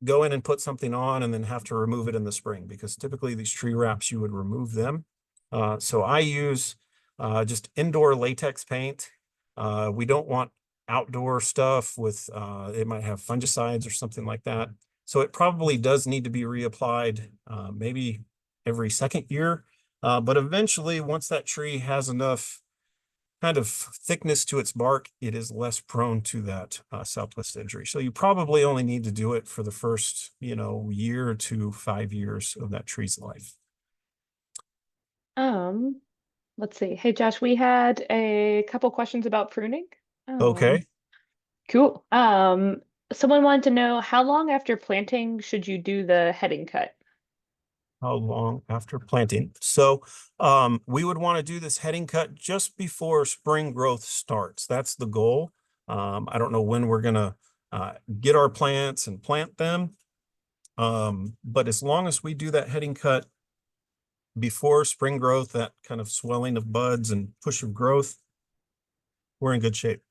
go in and put something on and then have to remove it in the spring, because typically these tree wraps, you would remove them. So I use just indoor latex paint. We don't want outdoor stuff with, it might have fungicides or something like that. So it probably does need to be reapplied maybe every second year. But eventually, once that tree has enough kind of thickness to its bark, it is less prone to that southwest injury. So you probably only need to do it for the first, you know, year to 5 years of that tree's life. Um, let's see. Hey, Josh, we had a couple questions about pruning. Um, Okay. cool. Someone wanted to know how long after planting should you do the heading cut? How long after planting? We would want to do this heading cut just before spring growth starts. That's the goal. I don't know when we're gonna get our plants and plant them. But as long as we do that heading cut before spring growth, that kind of swelling of buds and push of growth, we're in good shape.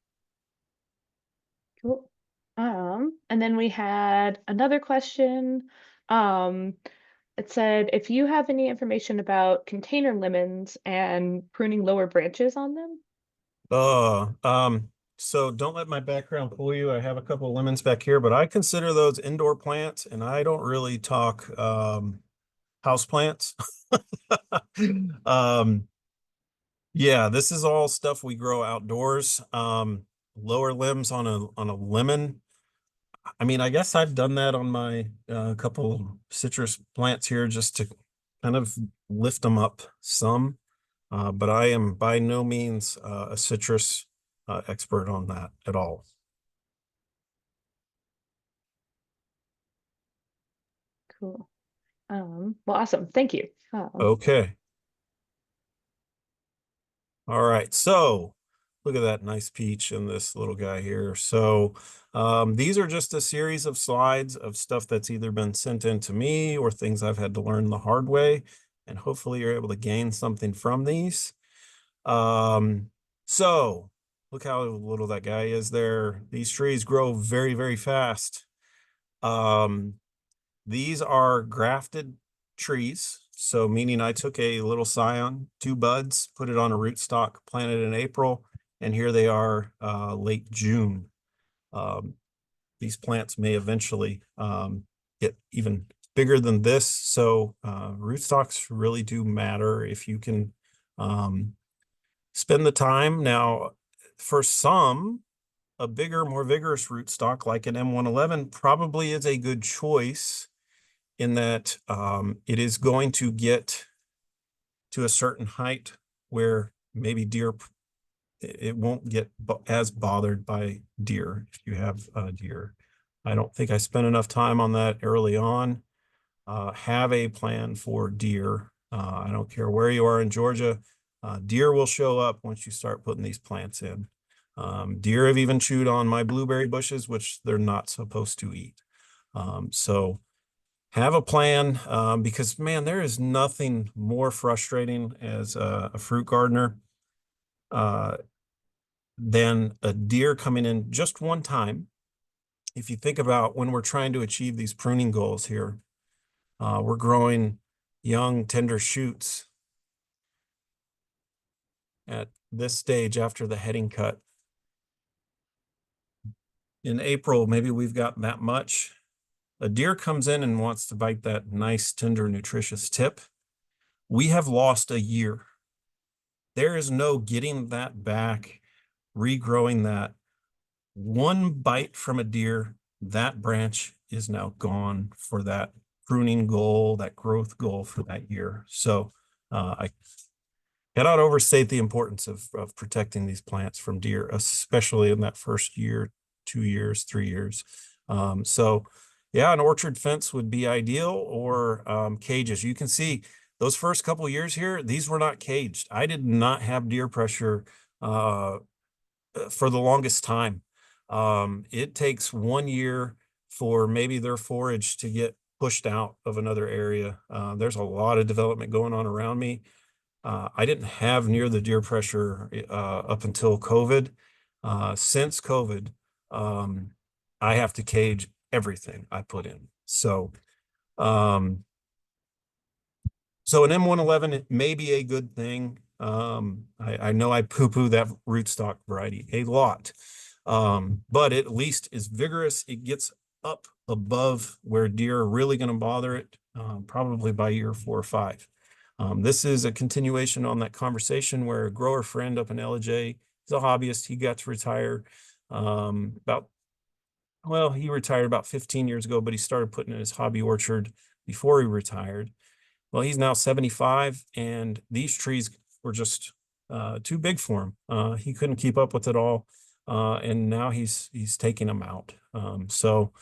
Cool. And then we had another question. Um, it said, if you have any information about container lemons and pruning lower branches on them. Uh, um, so don't let my background fool you. I have a couple of lemons back here, but I consider those indoor plants, and I don't really talk house plants. Um, yeah, this is all stuff we grow outdoors. Lower limbs on a lemon. I mean, I guess I've done that on my couple citrus plants here just to kind of lift them up some. But I am by no means a citrus expert on that at all. Cool. Well, awesome. Thank you. Okay. All right. So look at that nice peach and this little guy here. These are just a series of slides of stuff that's either been sent in to me or things I've had to learn the hard way. And hopefully you're able to gain something from these. Um, so look how little that guy is there. These trees grow very, very fast. Um, these are grafted trees. So meaning I took a little scion, two buds, put it on a rootstock, planted in April, and here they are late June. Um, these plants may eventually get even bigger than this. So rootstocks really do matter if you can spend the time. Now, for some, a bigger, more vigorous rootstock like an M111 probably is a good choice in that it is going to get to a certain height where maybe deer, it won't get as bothered by deer if you have deer. I don't think I spent enough time on that early on. Have a plan for deer. I don't care where you are in Georgia. Deer will show up once you start putting these plants in. Deer have even chewed on my blueberry bushes, which they're not supposed to eat. So have a plan because, man, there is nothing more frustrating as a fruit gardener uh, than a deer coming in just one time. If you think about when we're trying to achieve these pruning goals here, we're growing young, tender shoots at this stage after the heading cut. In April, maybe we've got that much. A deer comes in and wants to bite that nice, tender, nutritious tip. We have lost a year. There is no getting that back, regrowing that. One bite from a deer, that branch is now gone for that pruning goal, that growth goal for that year. So I cannot overstate the importance of protecting these plants from deer, especially in that first year, 2 years, 3 years. So yeah, an orchard fence would be ideal, or cages. You can see those first couple years here, these were not caged. I did not have deer pressure for the longest time. It takes 1 year for maybe their forage to get pushed out of another area. There's a lot of development going on around me. I didn't have near the deer pressure up until COVID. Since COVID, I have to cage everything I put in. Um, so an M111 it may be a good thing. I know I poo-poo that rootstock variety a lot, but it at least is vigorous. It gets up above where deer are really going to bother it, probably by year 4 or 5. This is a continuation on that conversation where a grower friend up in LJ, he's a hobbyist. He got to retire he retired about 15 years ago, but he started putting in his hobby orchard before he retired. Well, he's now 75, and these trees were just too big for him. He couldn't keep up with it all, and now he's taking them out. So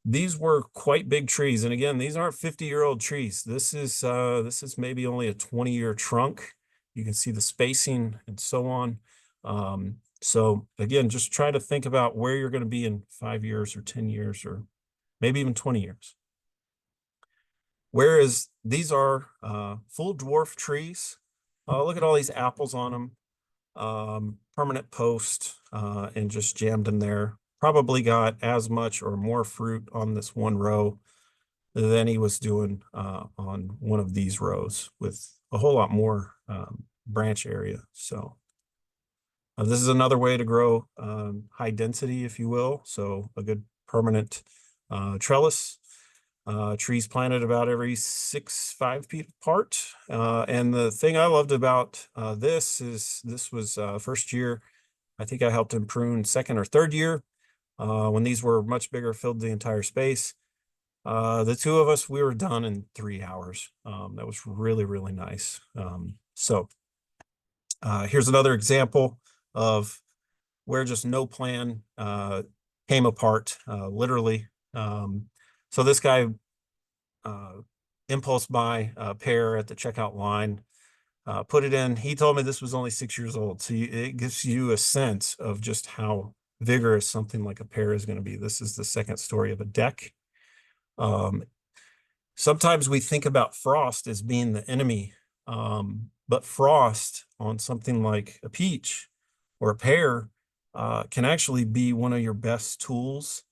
these were quite big trees, and again, these aren't 50-year-old trees. This is maybe only a 20-year trunk. You can see the spacing and so on. So again, just try to think about where you're going to be in 5 years or 10 years or maybe even 20 years. Whereas these are full dwarf trees. Look at all these apples on them. Permanent post and just jammed in there. Probably got as much or more fruit on this one row than he was doing on one of these rows with a whole lot more branch area. So this is another way to grow high density, if you will. So a good permanent trellis. Trees planted about every 5 feet apart. And the thing I loved about this was first year. I think I helped him prune second or third year when these were much bigger, filled the entire space. The two of us, we were done in 3 hours. That was really, really nice. So here's another example of where just no plan came apart, literally. So this guy impulse buy a pear at the checkout line, put it in. He told me this was only 6 years old. So it gives you a sense of just how vigorous something like a pear is going to be. This is the second story of a deck. Sometimes we think about frost as being the enemy, but frost on something like a peach or a pear can actually be one of your best tools.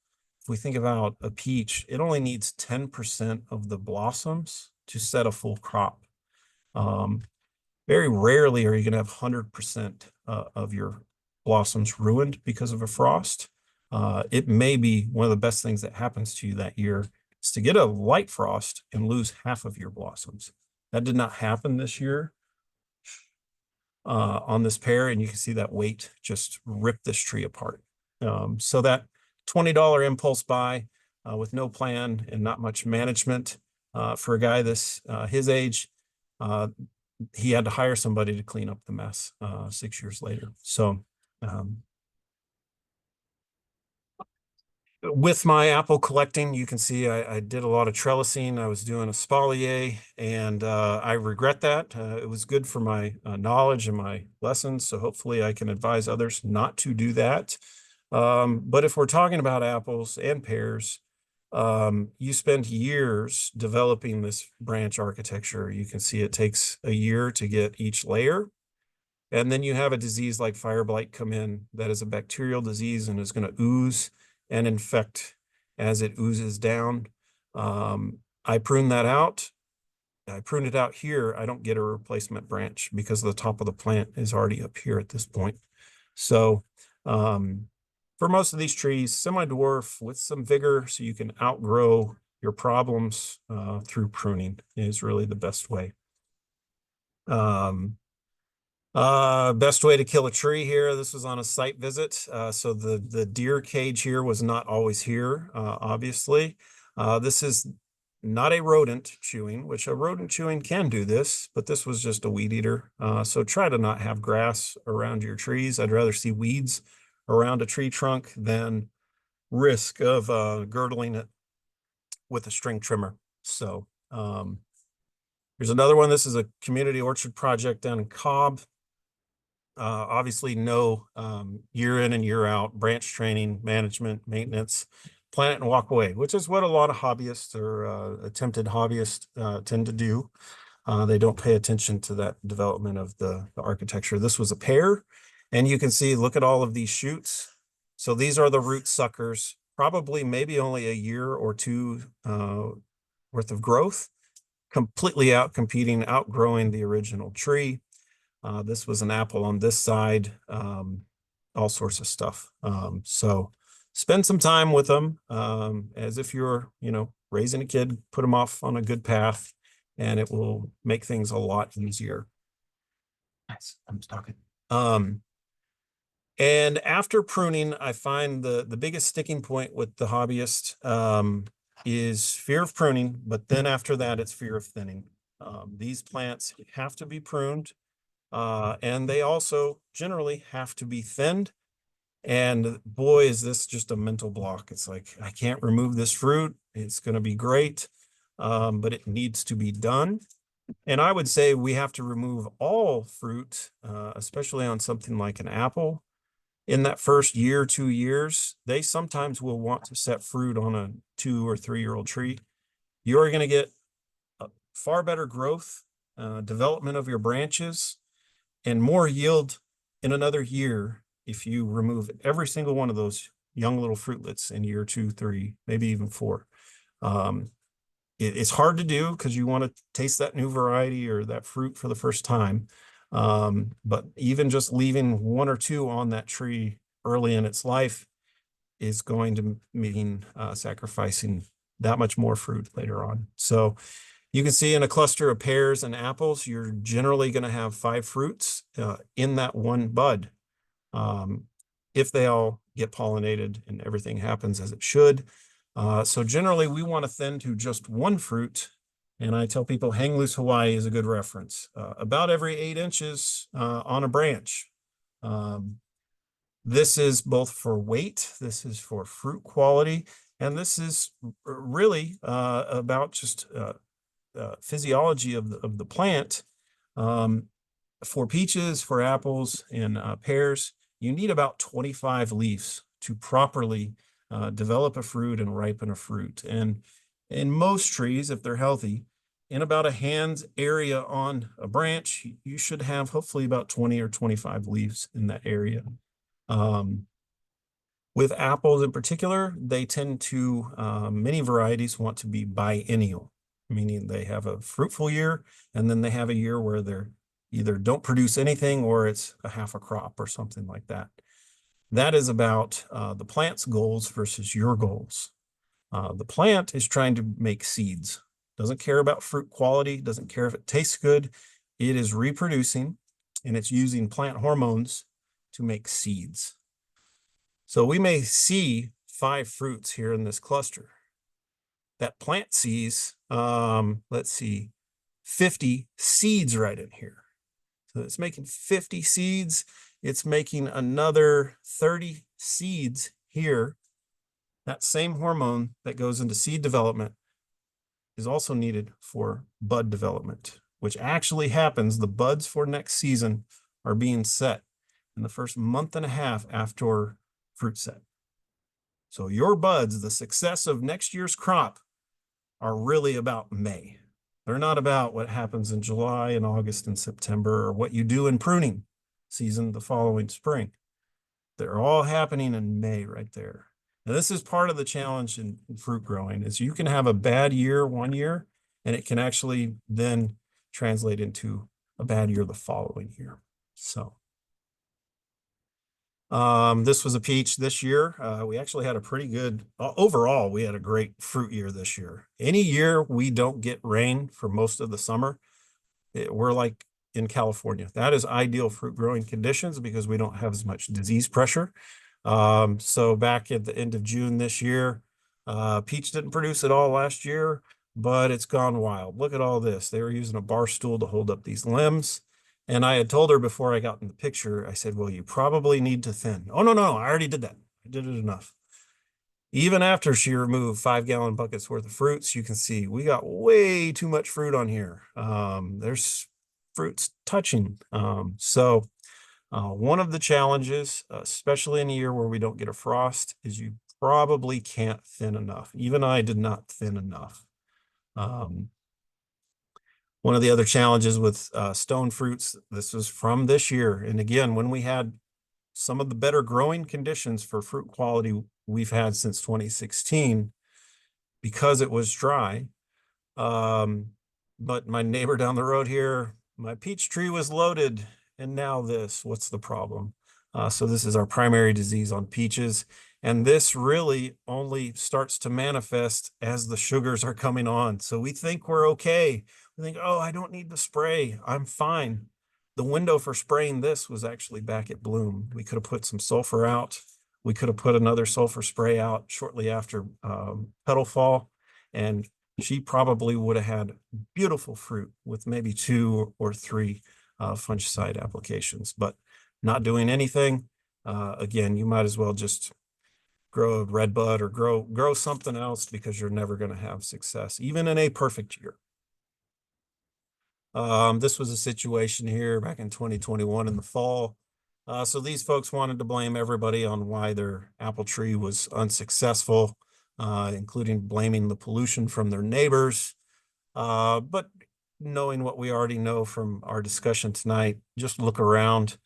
If we think about a peach, it only needs 10% of the blossoms to set a full crop. Very rarely are you going to have 100% of your blossoms ruined because of a frost. It may be one of the best things that happens to you that year is to get a light frost and lose half of your blossoms. That did not happen this year on this pear, and you can see that weight just rip this tree apart. So that $20 impulse buy with no plan and not much management for a guy his age, he had to hire somebody to clean up the mess 6 years later. So with my apple collecting, you can see I did a lot of trellising. I was doing espalier, and I regret that. It was good for my knowledge and my lessons, so hopefully I can advise others not to do that. But if we're talking about apples and pears, you spend years developing this branch architecture. You can see it takes a year to get each layer. And then you have a disease like fire blight come in that is a bacterial disease and is going to ooze and infect as it oozes down. I prune that out. I prune it out here. I don't get a replacement branch because the top of the plant is already up here at this point. So for most of these trees, semi-dwarf with some vigor so you can outgrow your problems through pruning is really the best way. Best way to kill a tree here. This was on a site visit. So the deer cage here was not always here, obviously. This is not a rodent chewing, which a rodent chewing can do this, but this was just a weed eater. So try to not have grass around your trees. I'd rather see weeds around a tree trunk than risk of girdling it with a string trimmer. So here's another one. This is a community orchard project down in Cobb. Obviously no year in and year out branch training, management, maintenance, plant it and walk away, which is what a lot of hobbyists or attempted hobbyists tend to do. They don't pay attention to that development of the architecture. This was a pear, and you can see, look at all of these shoots. So these are the root suckers, probably maybe only a year or two worth of growth, completely outgrowing the original tree. This was an apple on this side, all sorts of stuff. So spend some time with them as if you're, raising a kid, put them off on a good path, and it will make things a lot easier. Nice, I'm talking. And after pruning, I find the biggest sticking point with the hobbyist is fear of pruning, but then after that, it's fear of thinning. These plants have to be pruned. And they also generally have to be thinned. And boy, is this just a mental block. It's like, I can't remove this fruit. It's going to be great, but it needs to be done. And I would say we have to remove all fruit, especially on something like an apple. In that first year, 2 years, they sometimes will want to set fruit on a 2 or 3 year old tree. You're going to get a far better growth, development of your branches, and more yield in another year if you remove every single one of those young little fruitlets in year 2, 3, maybe even 4. Um, it's hard to do because you want to taste that new variety or that fruit for the first time. But even just leaving 1 or 2 on that tree early in its life is going to mean sacrificing that much more fruit later on. So you can see in a cluster of pears and apples, you're generally going to have 5 fruits in that one bud. If they all get pollinated and everything happens as it should. So generally we want to thin to just 1 fruit. And I tell people hang loose Hawaii is a good reference. About every 8 inches on a branch. This is both for weight, this is for fruit quality, and this is really about just physiology of the plant. For peaches, for apples, and pears, you need about 25 leaves to properly develop a fruit and ripen a fruit. And in most trees, if they're healthy, in about a hand's area on a branch, you should have hopefully about 20 or 25 leaves in that area. With apples in particular, they tend to, many varieties want to be biennial, meaning they have a fruitful year, and then they have a year where they're either don't produce anything or it's a half a crop or something like that. That is about the plant's goals versus your goals. The plant is trying to make seeds, doesn't care about fruit quality, doesn't care if it tastes good. It is reproducing and it's using plant hormones to make seeds. So we may see 5 fruits here in this cluster. That plant sees, let's see, 50 seeds right in here. So it's making 50 seeds. It's making another 30 seeds here. That same hormone that goes into seed development is also needed for bud development, which actually happens. The buds for next season are being set in the first month and a half after fruit set. So your buds, the success of next year's crop, are really about May. They're not about what happens in July and August and September or what you do in pruning season the following spring. They're all happening in May right there. And this is part of the challenge in fruit growing is you can have a bad year 1 year and it can actually then translate into a bad year the following year. So this was a peach this year. We actually had a pretty good, overall, we had a great fruit year this year. Any year we don't get rain for most of the summer, we're like in California. That is ideal fruit growing conditions because we don't have as much disease pressure. So back at the end of June this year, peach didn't produce at all last year, but it's gone wild. Look at all this. They were using a bar stool to hold up these limbs. And I had told her before I got in the picture, I said, well, you probably need to thin. Oh, no, I already did that. I did it enough. Even after she removed 5-gallon buckets worth of fruits, you can see we got way too much fruit on here. There's fruits touching. One of the challenges, especially in a year where we don't get a frost, is you probably can't thin enough. Even I did not thin enough. One of the other challenges with stone fruits, this was from this year. And again, when we had some of the better growing conditions for fruit quality we've had since 2016, because it was dry. But my neighbor down the road here, my peach tree was loaded. And now this, what's the problem? So this is our primary disease on peaches. And this really only starts to manifest as the sugars are coming on. So we think we're okay. We think, oh, I don't need to spray. I'm fine. The window for spraying this was actually back at bloom. We could have put some sulfur out. We could have put another sulfur spray out shortly after petal fall. And she probably would have had beautiful fruit with maybe 2 or 3 fungicide applications, but not doing anything. Again, you might as well just grow a red bud or grow something else, because you're never going to have success, even in a perfect year. This was a situation here back in 2021 in the fall. So these folks wanted to blame everybody on why their apple tree was unsuccessful, including blaming the pollution from their neighbors. But knowing what we already know from our discussion tonight, just look around.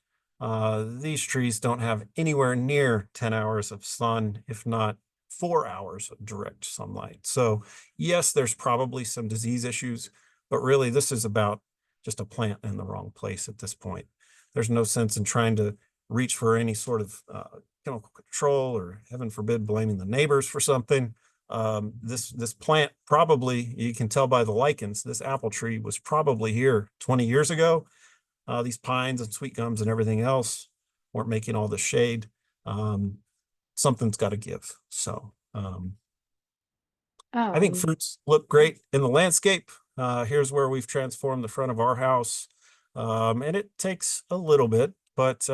These trees don't have anywhere near 10 hours of sun, if not 4 hours of direct sunlight. So yes, there's probably some disease issues, but really this is about just a plant in the wrong place at this point. There's no sense in trying to reach for any sort of chemical control, or heaven forbid, blaming the neighbors for something. This plant, probably, you can tell by the lichens, this apple tree was probably here 20 years ago. These pines and sweet gums and everything else weren't making all the shade. Something's got to give. So I think Um, fruits look great in the landscape. Here's where we've transformed the front of our house. And it takes a little bit, but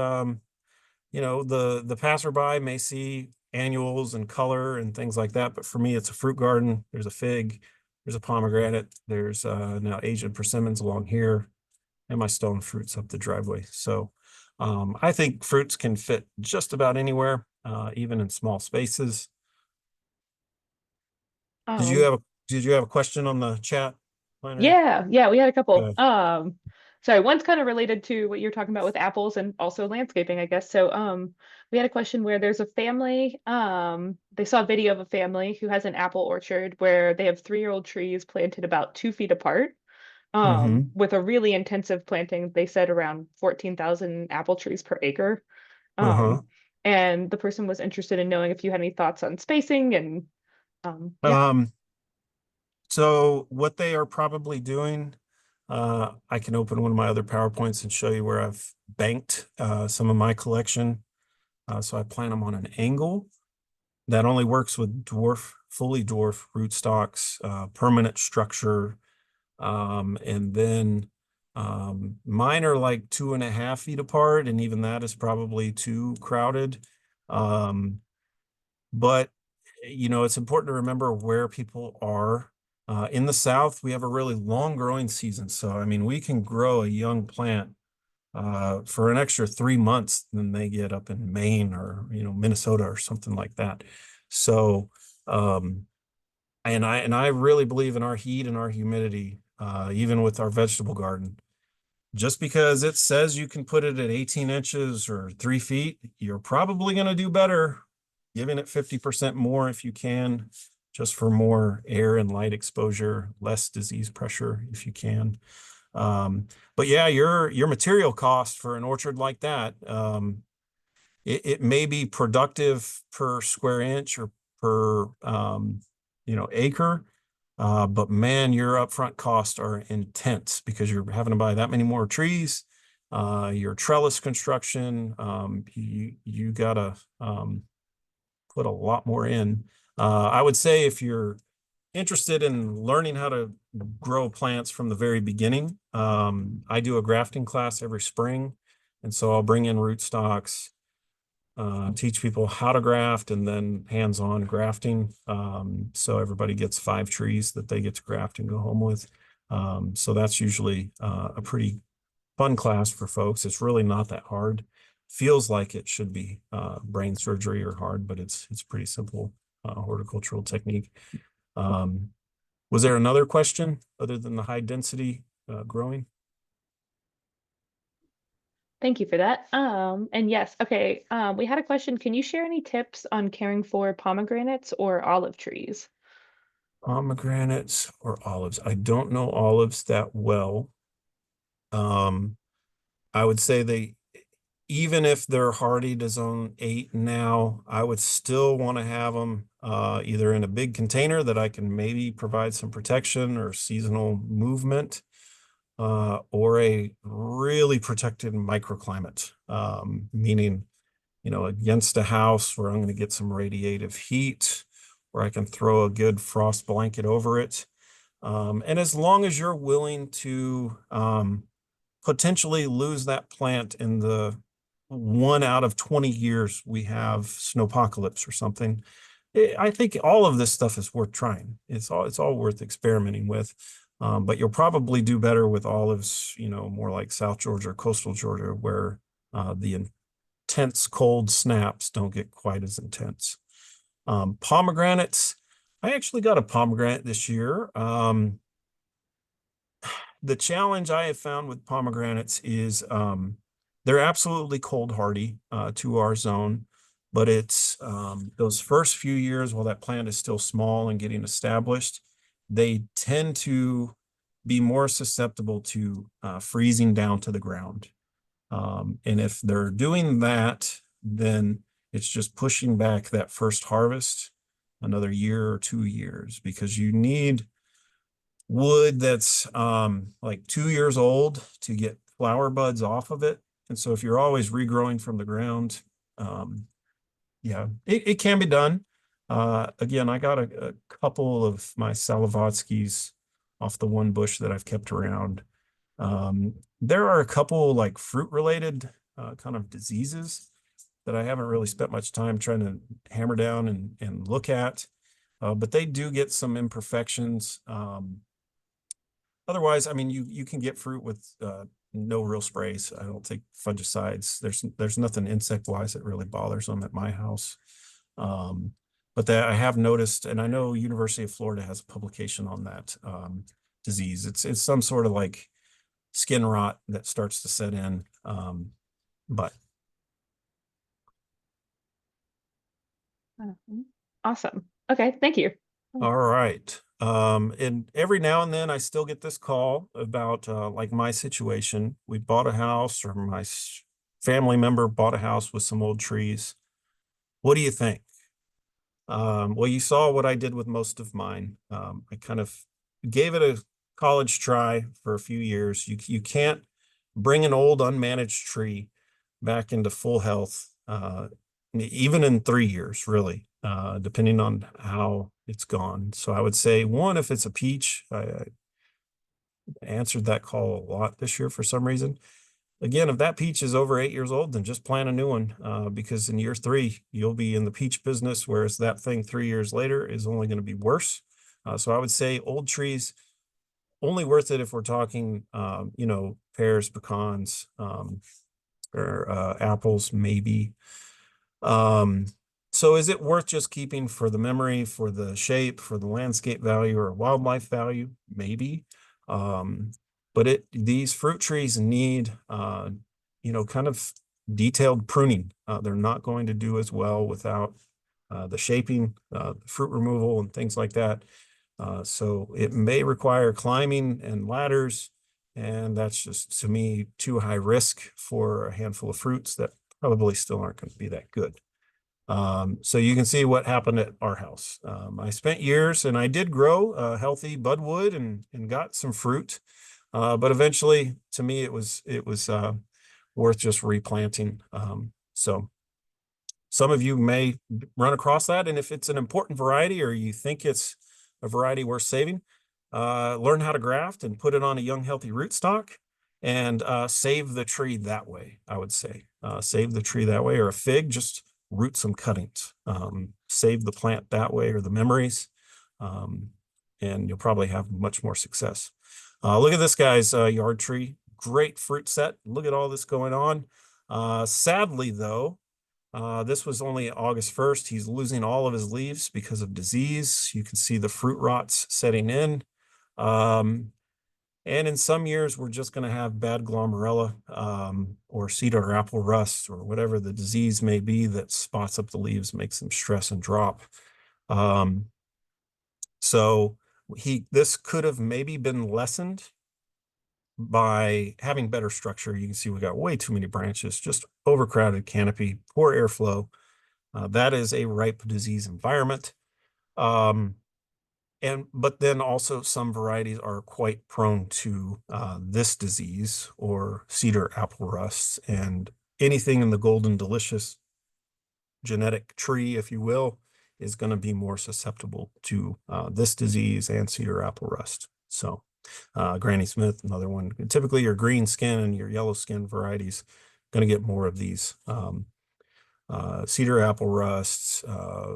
you know, the passerby may see annuals and color and things like that, but for me, it's a fruit garden. There's a fig, there's a pomegranate, there's now Asian persimmons along here, and my stone fruits up the driveway. So I think fruits can fit just about anywhere, even in small spaces. Did you um, have a question on the chat, Flannery? yeah, we had a couple. Uh, Sorry, one's kind of related to what you're talking about with apples and also landscaping, I guess. So, we had a question where there's a family, they saw a video of a family who has an apple orchard where they have 3-year-old trees planted about 2 feet apart, mhm. with a really intensive planting. They said around 14,000 apple trees per acre. Uh-huh. And the person was interested in knowing if you had any thoughts on spacing and, yeah. Um, so what they are probably doing, I can open one of my other PowerPoints and show you where I've banked some of my collection. So I plant them on an angle. That only works with fully dwarf rootstocks, permanent structure. And then mine are like 2.5 feet apart, and even that is probably too crowded. But you know, it's important to remember where people are. In the South, we have a really long growing season. So, I mean, we can grow a young plant for an extra 3 months than they get up in Maine or, you know, Minnesota or something like that. So, and I really believe in our heat and our humidity, even with our vegetable garden. Just because it says you can put it at 18 inches or 3 feet, you're probably going to do better giving it 50% more if you can, just for more air and light exposure, less disease pressure if you can. But yeah, your material cost for an orchard like that, it may be productive per square inch or per you know, acre. But man, your upfront costs are intense because you're having to buy that many more trees. Your trellis construction, you gotta put a lot more in. I would say if you're interested in learning how to grow plants from the very beginning, I do a grafting class every spring. And so I'll bring in rootstocks, teach people how to graft, and then hands-on grafting. So everybody gets 5 trees that they get to graft and go home with. So that's usually a pretty fun class for folks. It's really not that hard. Feels like it should be brain surgery or hard, but it's pretty simple horticultural technique. Was there another question other than the high density growing? Thank you for that. And yes, okay. We had a question. Can you share any tips on caring for pomegranates or olive trees? Pomegranates or olives? I don't know olives that well. I would say even if they're hardy to zone 8 now, I would still want to have them either in a big container that I can maybe provide some protection or seasonal movement, or a really protected microclimate, meaning, you know, against a house where I'm going to get some radiative heat, where I can throw a good frost blanket over it. And as long as you're willing to potentially lose that plant in the 1 out of 20 years we have snowpocalypse or something. I think all of this stuff is worth trying. It's all worth experimenting with. But you'll probably do better with olives, more like South Georgia or coastal Georgia, where the intense cold snaps don't get quite as intense. Pomegranates, I actually got a pomegranate this year. The challenge I have found with pomegranates is they're absolutely cold hardy to our zone, but it's those first few years while that plant is still small and getting established, they tend to be more susceptible to freezing down to the ground. And if they're doing that, then it's just pushing back that first harvest another year or 2 years, because you need wood that's like 2 years old to get flower buds off of it. And so if you're always regrowing from the ground, yeah, it can be done. Again, I got a couple of my Salavatskis off the one bush that I've kept around. There are a couple like fruit related kind of diseases that I haven't really spent much time trying to hammer down and look at, but they do get some imperfections. Otherwise, I mean, you can get fruit with no real sprays. I don't think fungicides. There's nothing insect wise that really bothers them at my house. But that I have noticed, and I know University of Florida has a publication on that disease. It's some sort of like skin rot that starts to set in. But Awesome. Okay, thank you. all right. And every now and then I still get this call about like my situation. We bought a house, or my family member bought a house with some old trees. What do you think? Well, you saw what I did with most of mine. I kind of gave it a college try for a few years. You can't bring an old unmanaged tree back into full health, even in 3 years, really, depending on how it's gone. So I would say, one, if it's a peach, I answered that call a lot this year for some reason. Again, if that peach is over 8 years old, then just plant a new one, because in year 3, you'll be in the peach business, whereas that thing 3 years later is only going to be worse. So I would say old trees, only worth it if we're talking, pears, pecans, or apples, maybe. So is it worth just keeping for the memory, for the shape, for the landscape value or wildlife value? Maybe. But these fruit trees need, kind of detailed pruning. They're not going to do as well without the shaping, fruit removal and things like that. So it may require climbing and ladders, and that's just, to me, too high risk for a handful of fruits that probably still aren't going to be that good. So you can see what happened at our house. I spent years, and I did grow a healthy budwood and got some fruit. But eventually, to me, it was worth just replanting. So some of you may run across that, and if it's an important variety or you think it's a variety worth saving, learn how to graft and put it on a young, healthy rootstock, and save the tree that way. I would say save the tree that way, or a fig, just root some cuttings, save the plant that way, or the memories, and you'll probably have much more success. Look at this guy's yard tree. Great fruit set. Look at all this going on. Sadly, though, this was only August 1st. He's losing all of his leaves because of disease. You can see the fruit rots setting in. And in some years, we're just going to have bad glomerella, or cedar or apple rust, or whatever the disease may be that spots up the leaves, makes them stress and drop. So this could have maybe been lessened by having better structure. You can see we got way too many branches, just overcrowded canopy, poor airflow. That is a ripe disease environment. But then also some varieties are quite prone to this disease, or cedar apple rust, and anything in the golden delicious genetic tree, if you will, is going to be more susceptible to this disease and cedar apple rust. So Granny Smith, another one. Typically, your green skin and your yellow skin varieties going to get more of these. Cedar apple rusts,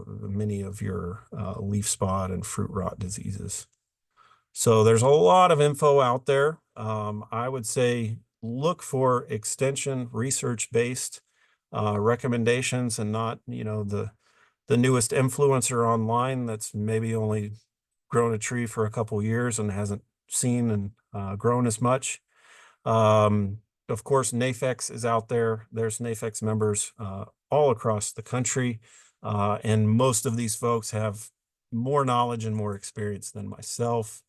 many of your leaf spot and fruit rot diseases. So there's a lot of info out there. I would say look for extension research-based recommendations and not, the newest influencer online that's maybe only grown a tree for a couple years and hasn't seen and grown as much. Of course, NAFEX is out there. There's NAFEX members all across the country, and most of these folks have more knowledge and more experience than myself.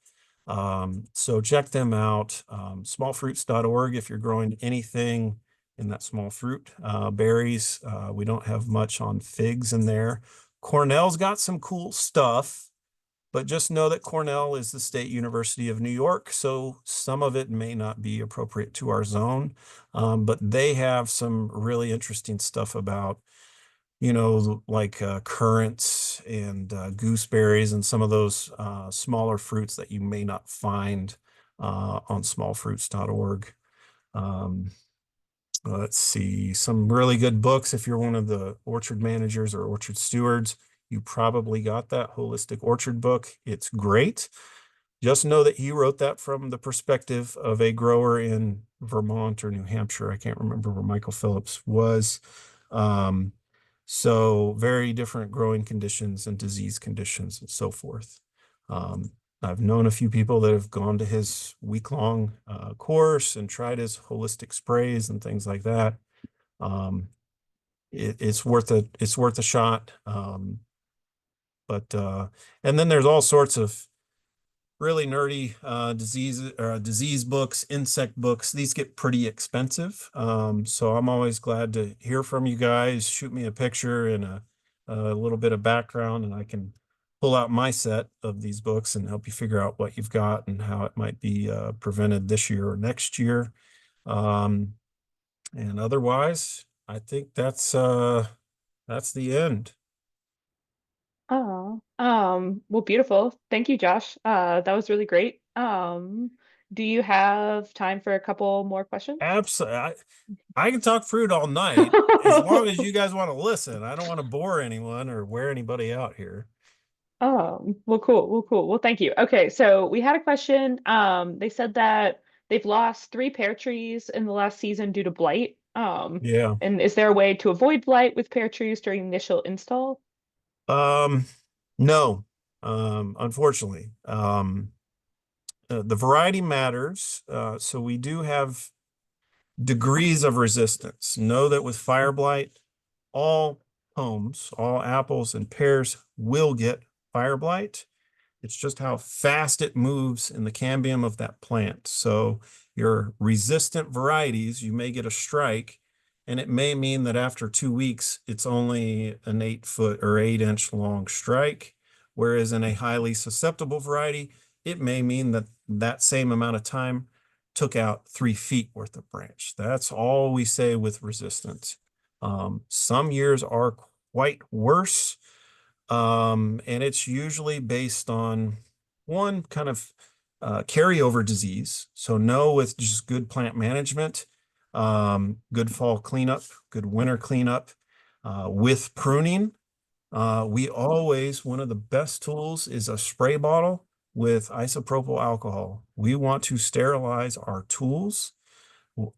So check them out. Smallfruits.org if you're growing anything in that small fruit. Berries, we don't have much on figs in there. Cornell's got some cool stuff, but just know that Cornell is the State University of New York, so some of it may not be appropriate to our zone, but they have some really interesting stuff about, like currants and gooseberries and some of those smaller fruits that you may not find on smallfruits.org. Let's see, some really good books. If you're one of the orchard managers or orchard stewards, you probably got that Holistic Orchard book. It's great. Just know that he wrote that from the perspective of a grower in Vermont or New Hampshire. I can't remember where Michael Phillips was. So very different growing conditions and disease conditions and so forth. I've known a few people that have gone to his week-long course and tried his holistic sprays and things like that. It's worth a shot. And then there's all sorts of really nerdy disease books, insect books. These get pretty expensive. So I'm always glad to hear from you guys. Shoot me a picture and a little bit of background, and I can pull out my set of these books and help you figure out what you've got and how it might be prevented this year or next year. And otherwise, I think that's the end. Oh, well, beautiful. Thank you, Josh. That was really great. Do you have time for a couple more questions? Absolutely. I can talk fruit all night as long as you guys want to listen. I don't want to bore anyone or wear anybody out here. Well, cool. Well, cool. Well, thank you. Okay, so we had a question. They said that they've lost 3 pear trees in the last season due to blight. Yeah. And is there a way to avoid blight with pear trees during initial install? Um, no, unfortunately. The variety matters. So we do have degrees of resistance. Know that with fire blight, all pomes, all apples and pears will get fire blight. It's just how fast it moves in the cambium of that plant. So your resistant varieties, you may get a strike, and it may mean that after 2 weeks, it's only an 8 foot or 8 inch long strike. Whereas in a highly susceptible variety, it may mean that that same amount of time took out 3 feet worth of branch. That's all we say with resistance. Some years are quite worse. And it's usually based on one kind of carryover disease. So know with just good plant management, good fall cleanup, good winter cleanup, with pruning. One of the best tools is a spray bottle with isopropyl alcohol. We want to sterilize our tools.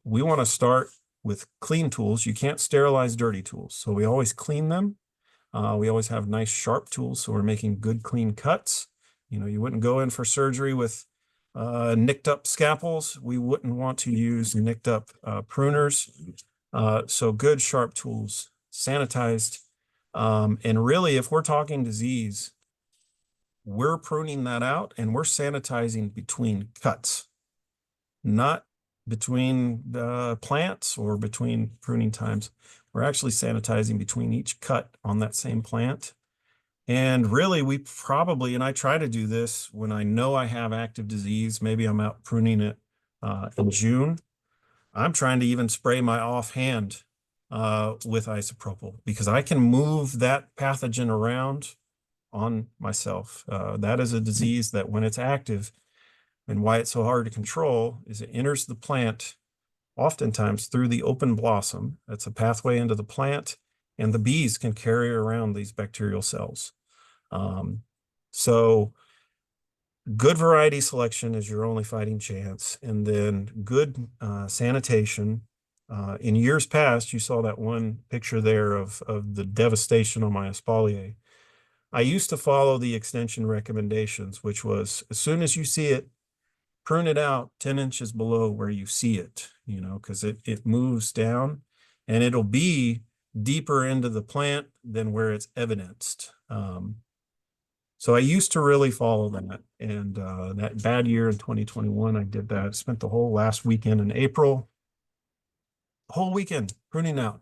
We want to start with clean tools. You can't sterilize dirty tools. So we always clean them. We always have nice sharp tools, so we're making good clean cuts. You wouldn't go in for surgery with nicked up scalpels. We wouldn't want to use nicked up pruners. So good sharp tools, sanitized. And really, if we're talking disease, we're pruning that out and we're sanitizing between cuts, not between plants or between pruning times. We're actually sanitizing between each cut on that same plant. And really, and I try to do this when I know I have active disease. Maybe I'm out pruning it in June. I'm trying to even spray my offhand with isopropyl because I can move that pathogen around on myself. That is a disease that when it's active, And why it's so hard to control is it enters the plant oftentimes through the open blossom. That's a pathway into the plant, and the bees can carry around these bacterial cells. Um, so good variety selection is your only fighting chance, and then good sanitation. In years past, you saw that one picture there of the devastation on my espalier. I used to follow the extension recommendations, which was as soon as you see it, prune it out 10 inches below where you see it, because it moves down and it'll be deeper into the plant than where it's evidenced. So I used to really follow that. And that bad year in 2021, I did that. Spent the whole last weekend in April, whole weekend pruning out.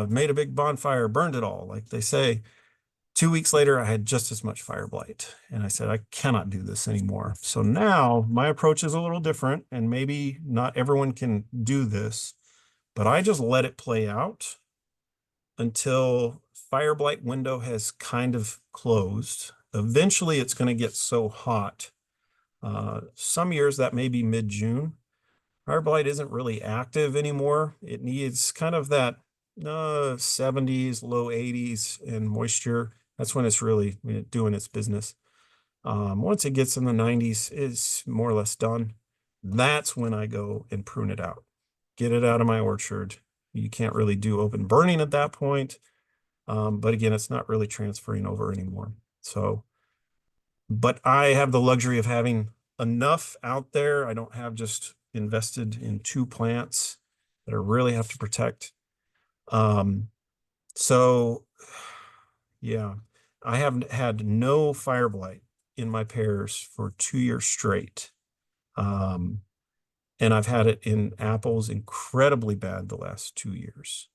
Made a big bonfire, burned it all, like they say. 2 weeks later, I had just as much fire blight. And I said, I cannot do this anymore. So now my approach is a little different, and maybe not everyone can do this, but I just let it play out until fire blight window has kind of closed. Eventually, it's going to get so hot. Some years that may be mid-June. Fire blight isn't really active anymore. It needs kind of that 70s, low 80s and moisture. That's when it's really doing its business. Once it gets in the 90s, it's more or less done. That's when I go and prune it out, get it out of my orchard. You can't really do open burning at that point. But again, it's not really transferring over anymore. So, but I have the luxury of having enough out there. I don't have just invested in 2 plants that I really have to protect. So yeah, I have had no fire blight in my pears for 2 years straight. And I've had it in apples incredibly bad the last 2 years.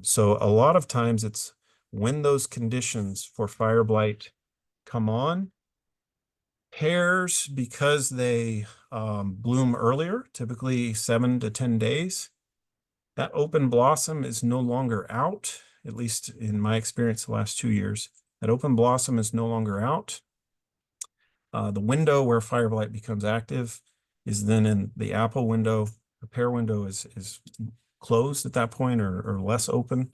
So a lot of times it's when those conditions for fire blight come on, pears, because they bloom earlier, typically 7 to 10 days, that open blossom is no longer out, at least in my experience the last 2 years. That open blossom is no longer out. The window where fire blight becomes active is then in the apple window. The pear window is closed at that point, or less open.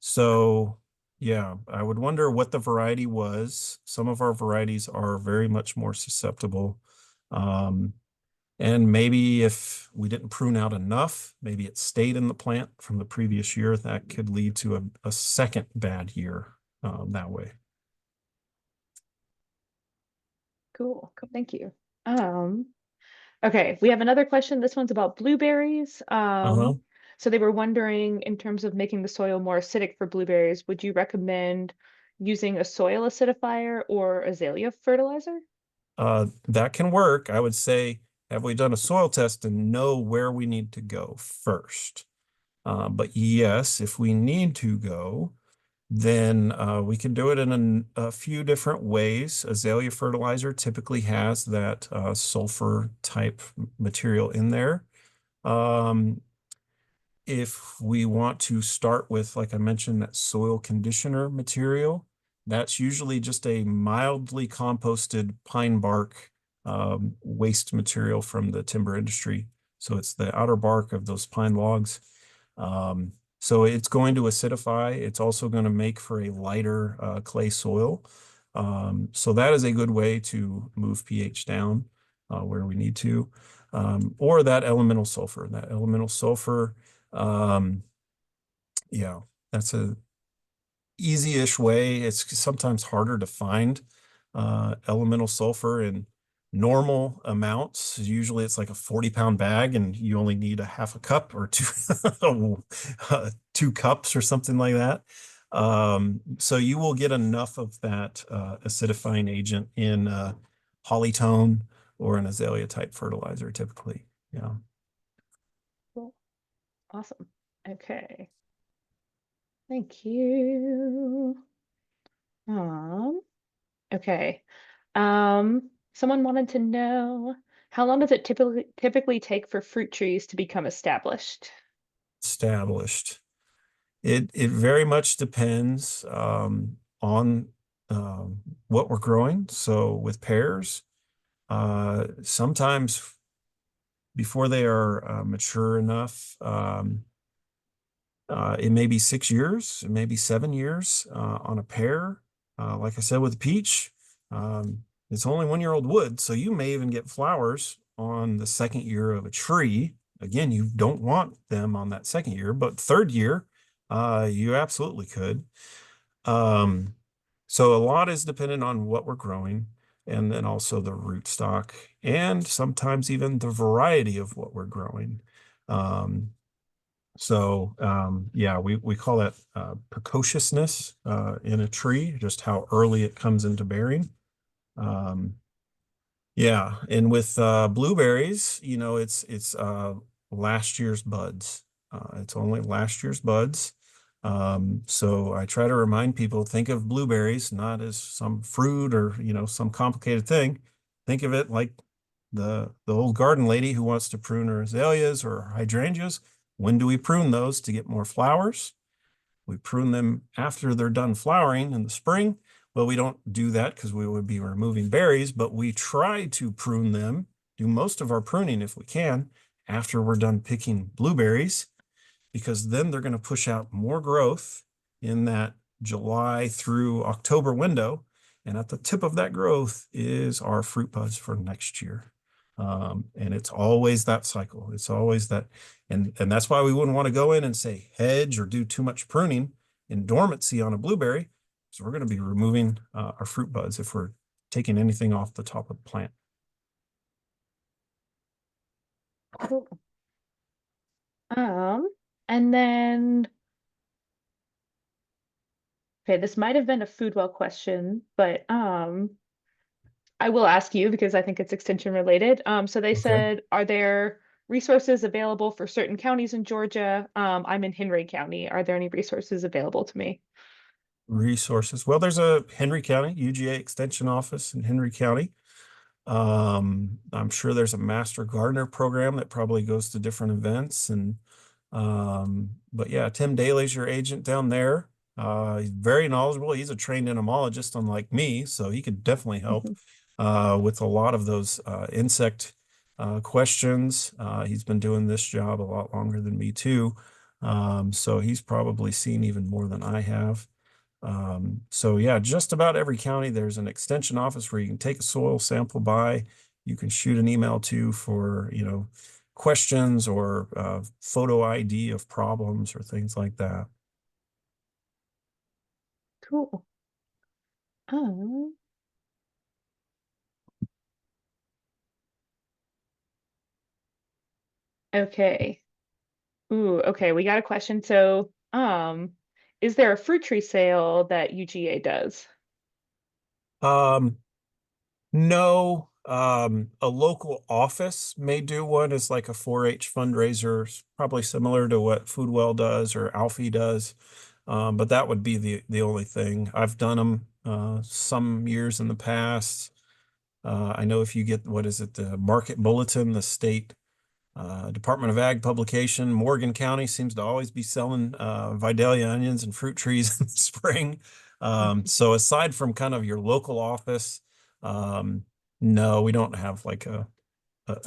So yeah, I would wonder what the variety was. Some of our varieties are very much more susceptible. And maybe if we didn't prune out enough, maybe it stayed in the plant from the previous year, that could lead to a second bad year that way. Cool. Thank you. Okay, we have another question. This one's about blueberries. Uh-huh. So they were wondering, in terms of making the soil more acidic for blueberries, would you recommend using a soil acidifier or azalea fertilizer? That can work. I would say, have we done a soil test and know where we need to go first? But yes, if we need to go, then we can do it in a few different ways. Azalea fertilizer typically has that sulfur type material in there. Um, if we want to start with, like I mentioned, that soil conditioner material, that's usually just a mildly composted pine bark waste material from the timber industry. So it's the outer bark of those pine logs. So it's going to acidify. It's also going to make for a lighter clay soil. So that is a good way to move pH down where we need to. Or that elemental sulfur. That elemental sulfur, yeah, that's a easy-ish way. It's sometimes harder to find elemental sulfur in normal amounts. Usually it's like a 40-pound bag and you only need a half a cup or two, 2 cups or something like that. So you will get enough of that acidifying agent in Polytone or an azalea type fertilizer typically. Yeah. Cool. Awesome. Okay. Thank you. Okay. Someone wanted to know, how long does it typically take for fruit trees to become established? Established. It very much depends on what we're growing. So with pears, sometimes before they are mature enough, it may be 6 years, it may be 7 years on a pear. Like I said, with peach, it's only 1 year old wood, so you may even get flowers on the second year of a tree. Again, you don't want them on that second year, but third year, you absolutely could. Um, so a lot is dependent on what we're growing, and then also the rootstock, and sometimes even the variety of what we're growing. Um, yeah, we call that precociousness in a tree, just how early it comes into bearing. Um, yeah, and with blueberries, it's last year's buds. It's only last year's buds. So I try to remind people, think of blueberries not as some fruit or, some complicated thing. Think of it like the old garden lady who wants to prune her azaleas or hydrangeas. When do we prune those to get more flowers? We prune them after they're done flowering in the spring. Well, we don't do that because we would be removing berries, but we try to prune them, do most of our pruning if we can, after we're done picking blueberries, because then they're going to push out more growth in that July through October window. And at the tip of that growth is our fruit buds for next year. And it's always that cycle. It's always that. And that's why we wouldn't want to go in and say hedge or do too much pruning in dormancy on a blueberry. So we're going to be removing our fruit buds if we're taking anything off the top of the plant. Cool. Um, and then, okay, this might have been a food well question, but I will ask you because I think it's extension related. So they Okay. said, are there resources available for certain counties in Georgia? I'm in Henry County. Are there any resources available to me? Resources. Well, there's a Henry County UGA Extension Office in Henry County. I'm sure there's a Master Gardener program that probably goes to different events. But yeah, Tim Daly's your agent down there. He's very knowledgeable. He's a trained entomologist, unlike me, so he could definitely help with a lot of those insect questions. He's been doing this job a lot longer than me too. So he's probably seen even more than I have. So yeah, just about every county, there's an extension office where you can take a soil sample by, you can shoot an email to for, questions or photo ID of problems or things like that. Cool. Um, okay. Ooh, okay, we got a question. So, is there a fruit tree sale that UGA does? Um, no, a local office may do one as like a 4-H fundraiser, probably similar to what Foodwell does or Alfie does. But that would be the only thing. I've done them some years in the past. I know if you get, what is it, the Market Bulletin, the state Department of Ag publication, Morgan County seems to always be selling Vidalia onions and fruit trees in the spring. So aside from kind of your local office, um, no, we don't have like a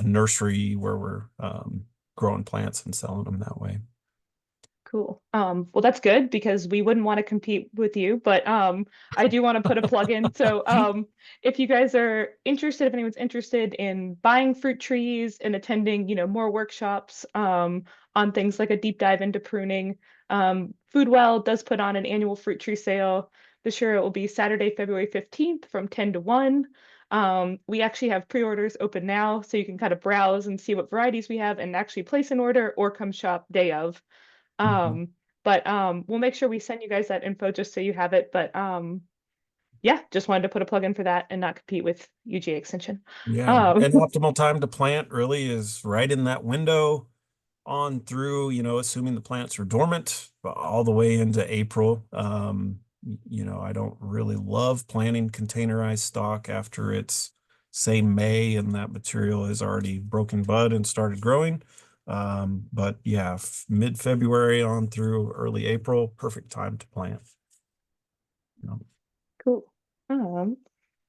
nursery where we're growing plants and selling them that way. Cool. Well, that's good because we wouldn't want to compete with you, but I do want to put a plug in. So if you guys are interested, if anyone's interested in buying fruit trees and attending, more workshops on things like a deep dive into pruning, Foodwell does put on an annual fruit tree sale. This year it will be Saturday, February 15th from 10 to 1. We actually have pre-orders open now, so you can kind of browse and see what varieties we have and actually place an order or come shop day of. Mhm. But we'll make sure we send you guys that info just so you have it. But yeah, just wanted to put a plug in for that and not compete with UGA Extension. Yeah, Um, and optimal time to plant really is right in that window on through, assuming the plants are dormant, all the way into April. I don't really love planting containerized stock after it's, say, May and that material has already broken bud and started growing. But yeah, mid-February on through early April, perfect time to plant. You know. cool. Um,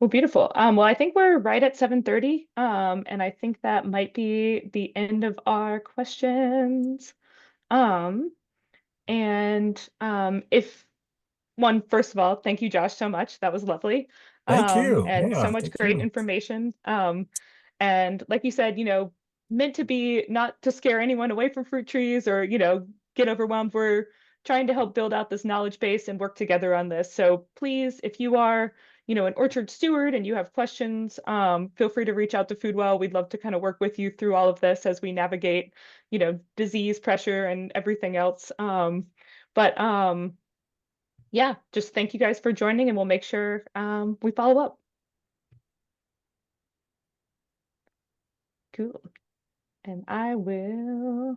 well, beautiful. Well, I think we're right at 7:30. And I think that might be the end of our questions. Um, and if one, first of all, thank you, Josh, so much. That was lovely. Thank you. And so Yeah, much thank great you. information. And like you said, meant to be not to scare anyone away from fruit trees or, get overwhelmed. We're trying to help build out this knowledge base and work together on this. So please, if you are, an orchard steward and you have questions, feel free to reach out to Foodwell. We'd love to kind of work with you through all of this as we navigate, disease pressure and everything else. But yeah, just thank you guys for joining and we'll make sure we follow up. Cool. And I will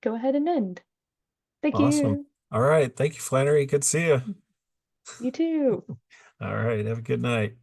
go ahead and end. Thank Awesome. you. All right. Thank you, Flannery. Good to see you. You too. All right. Have a good night.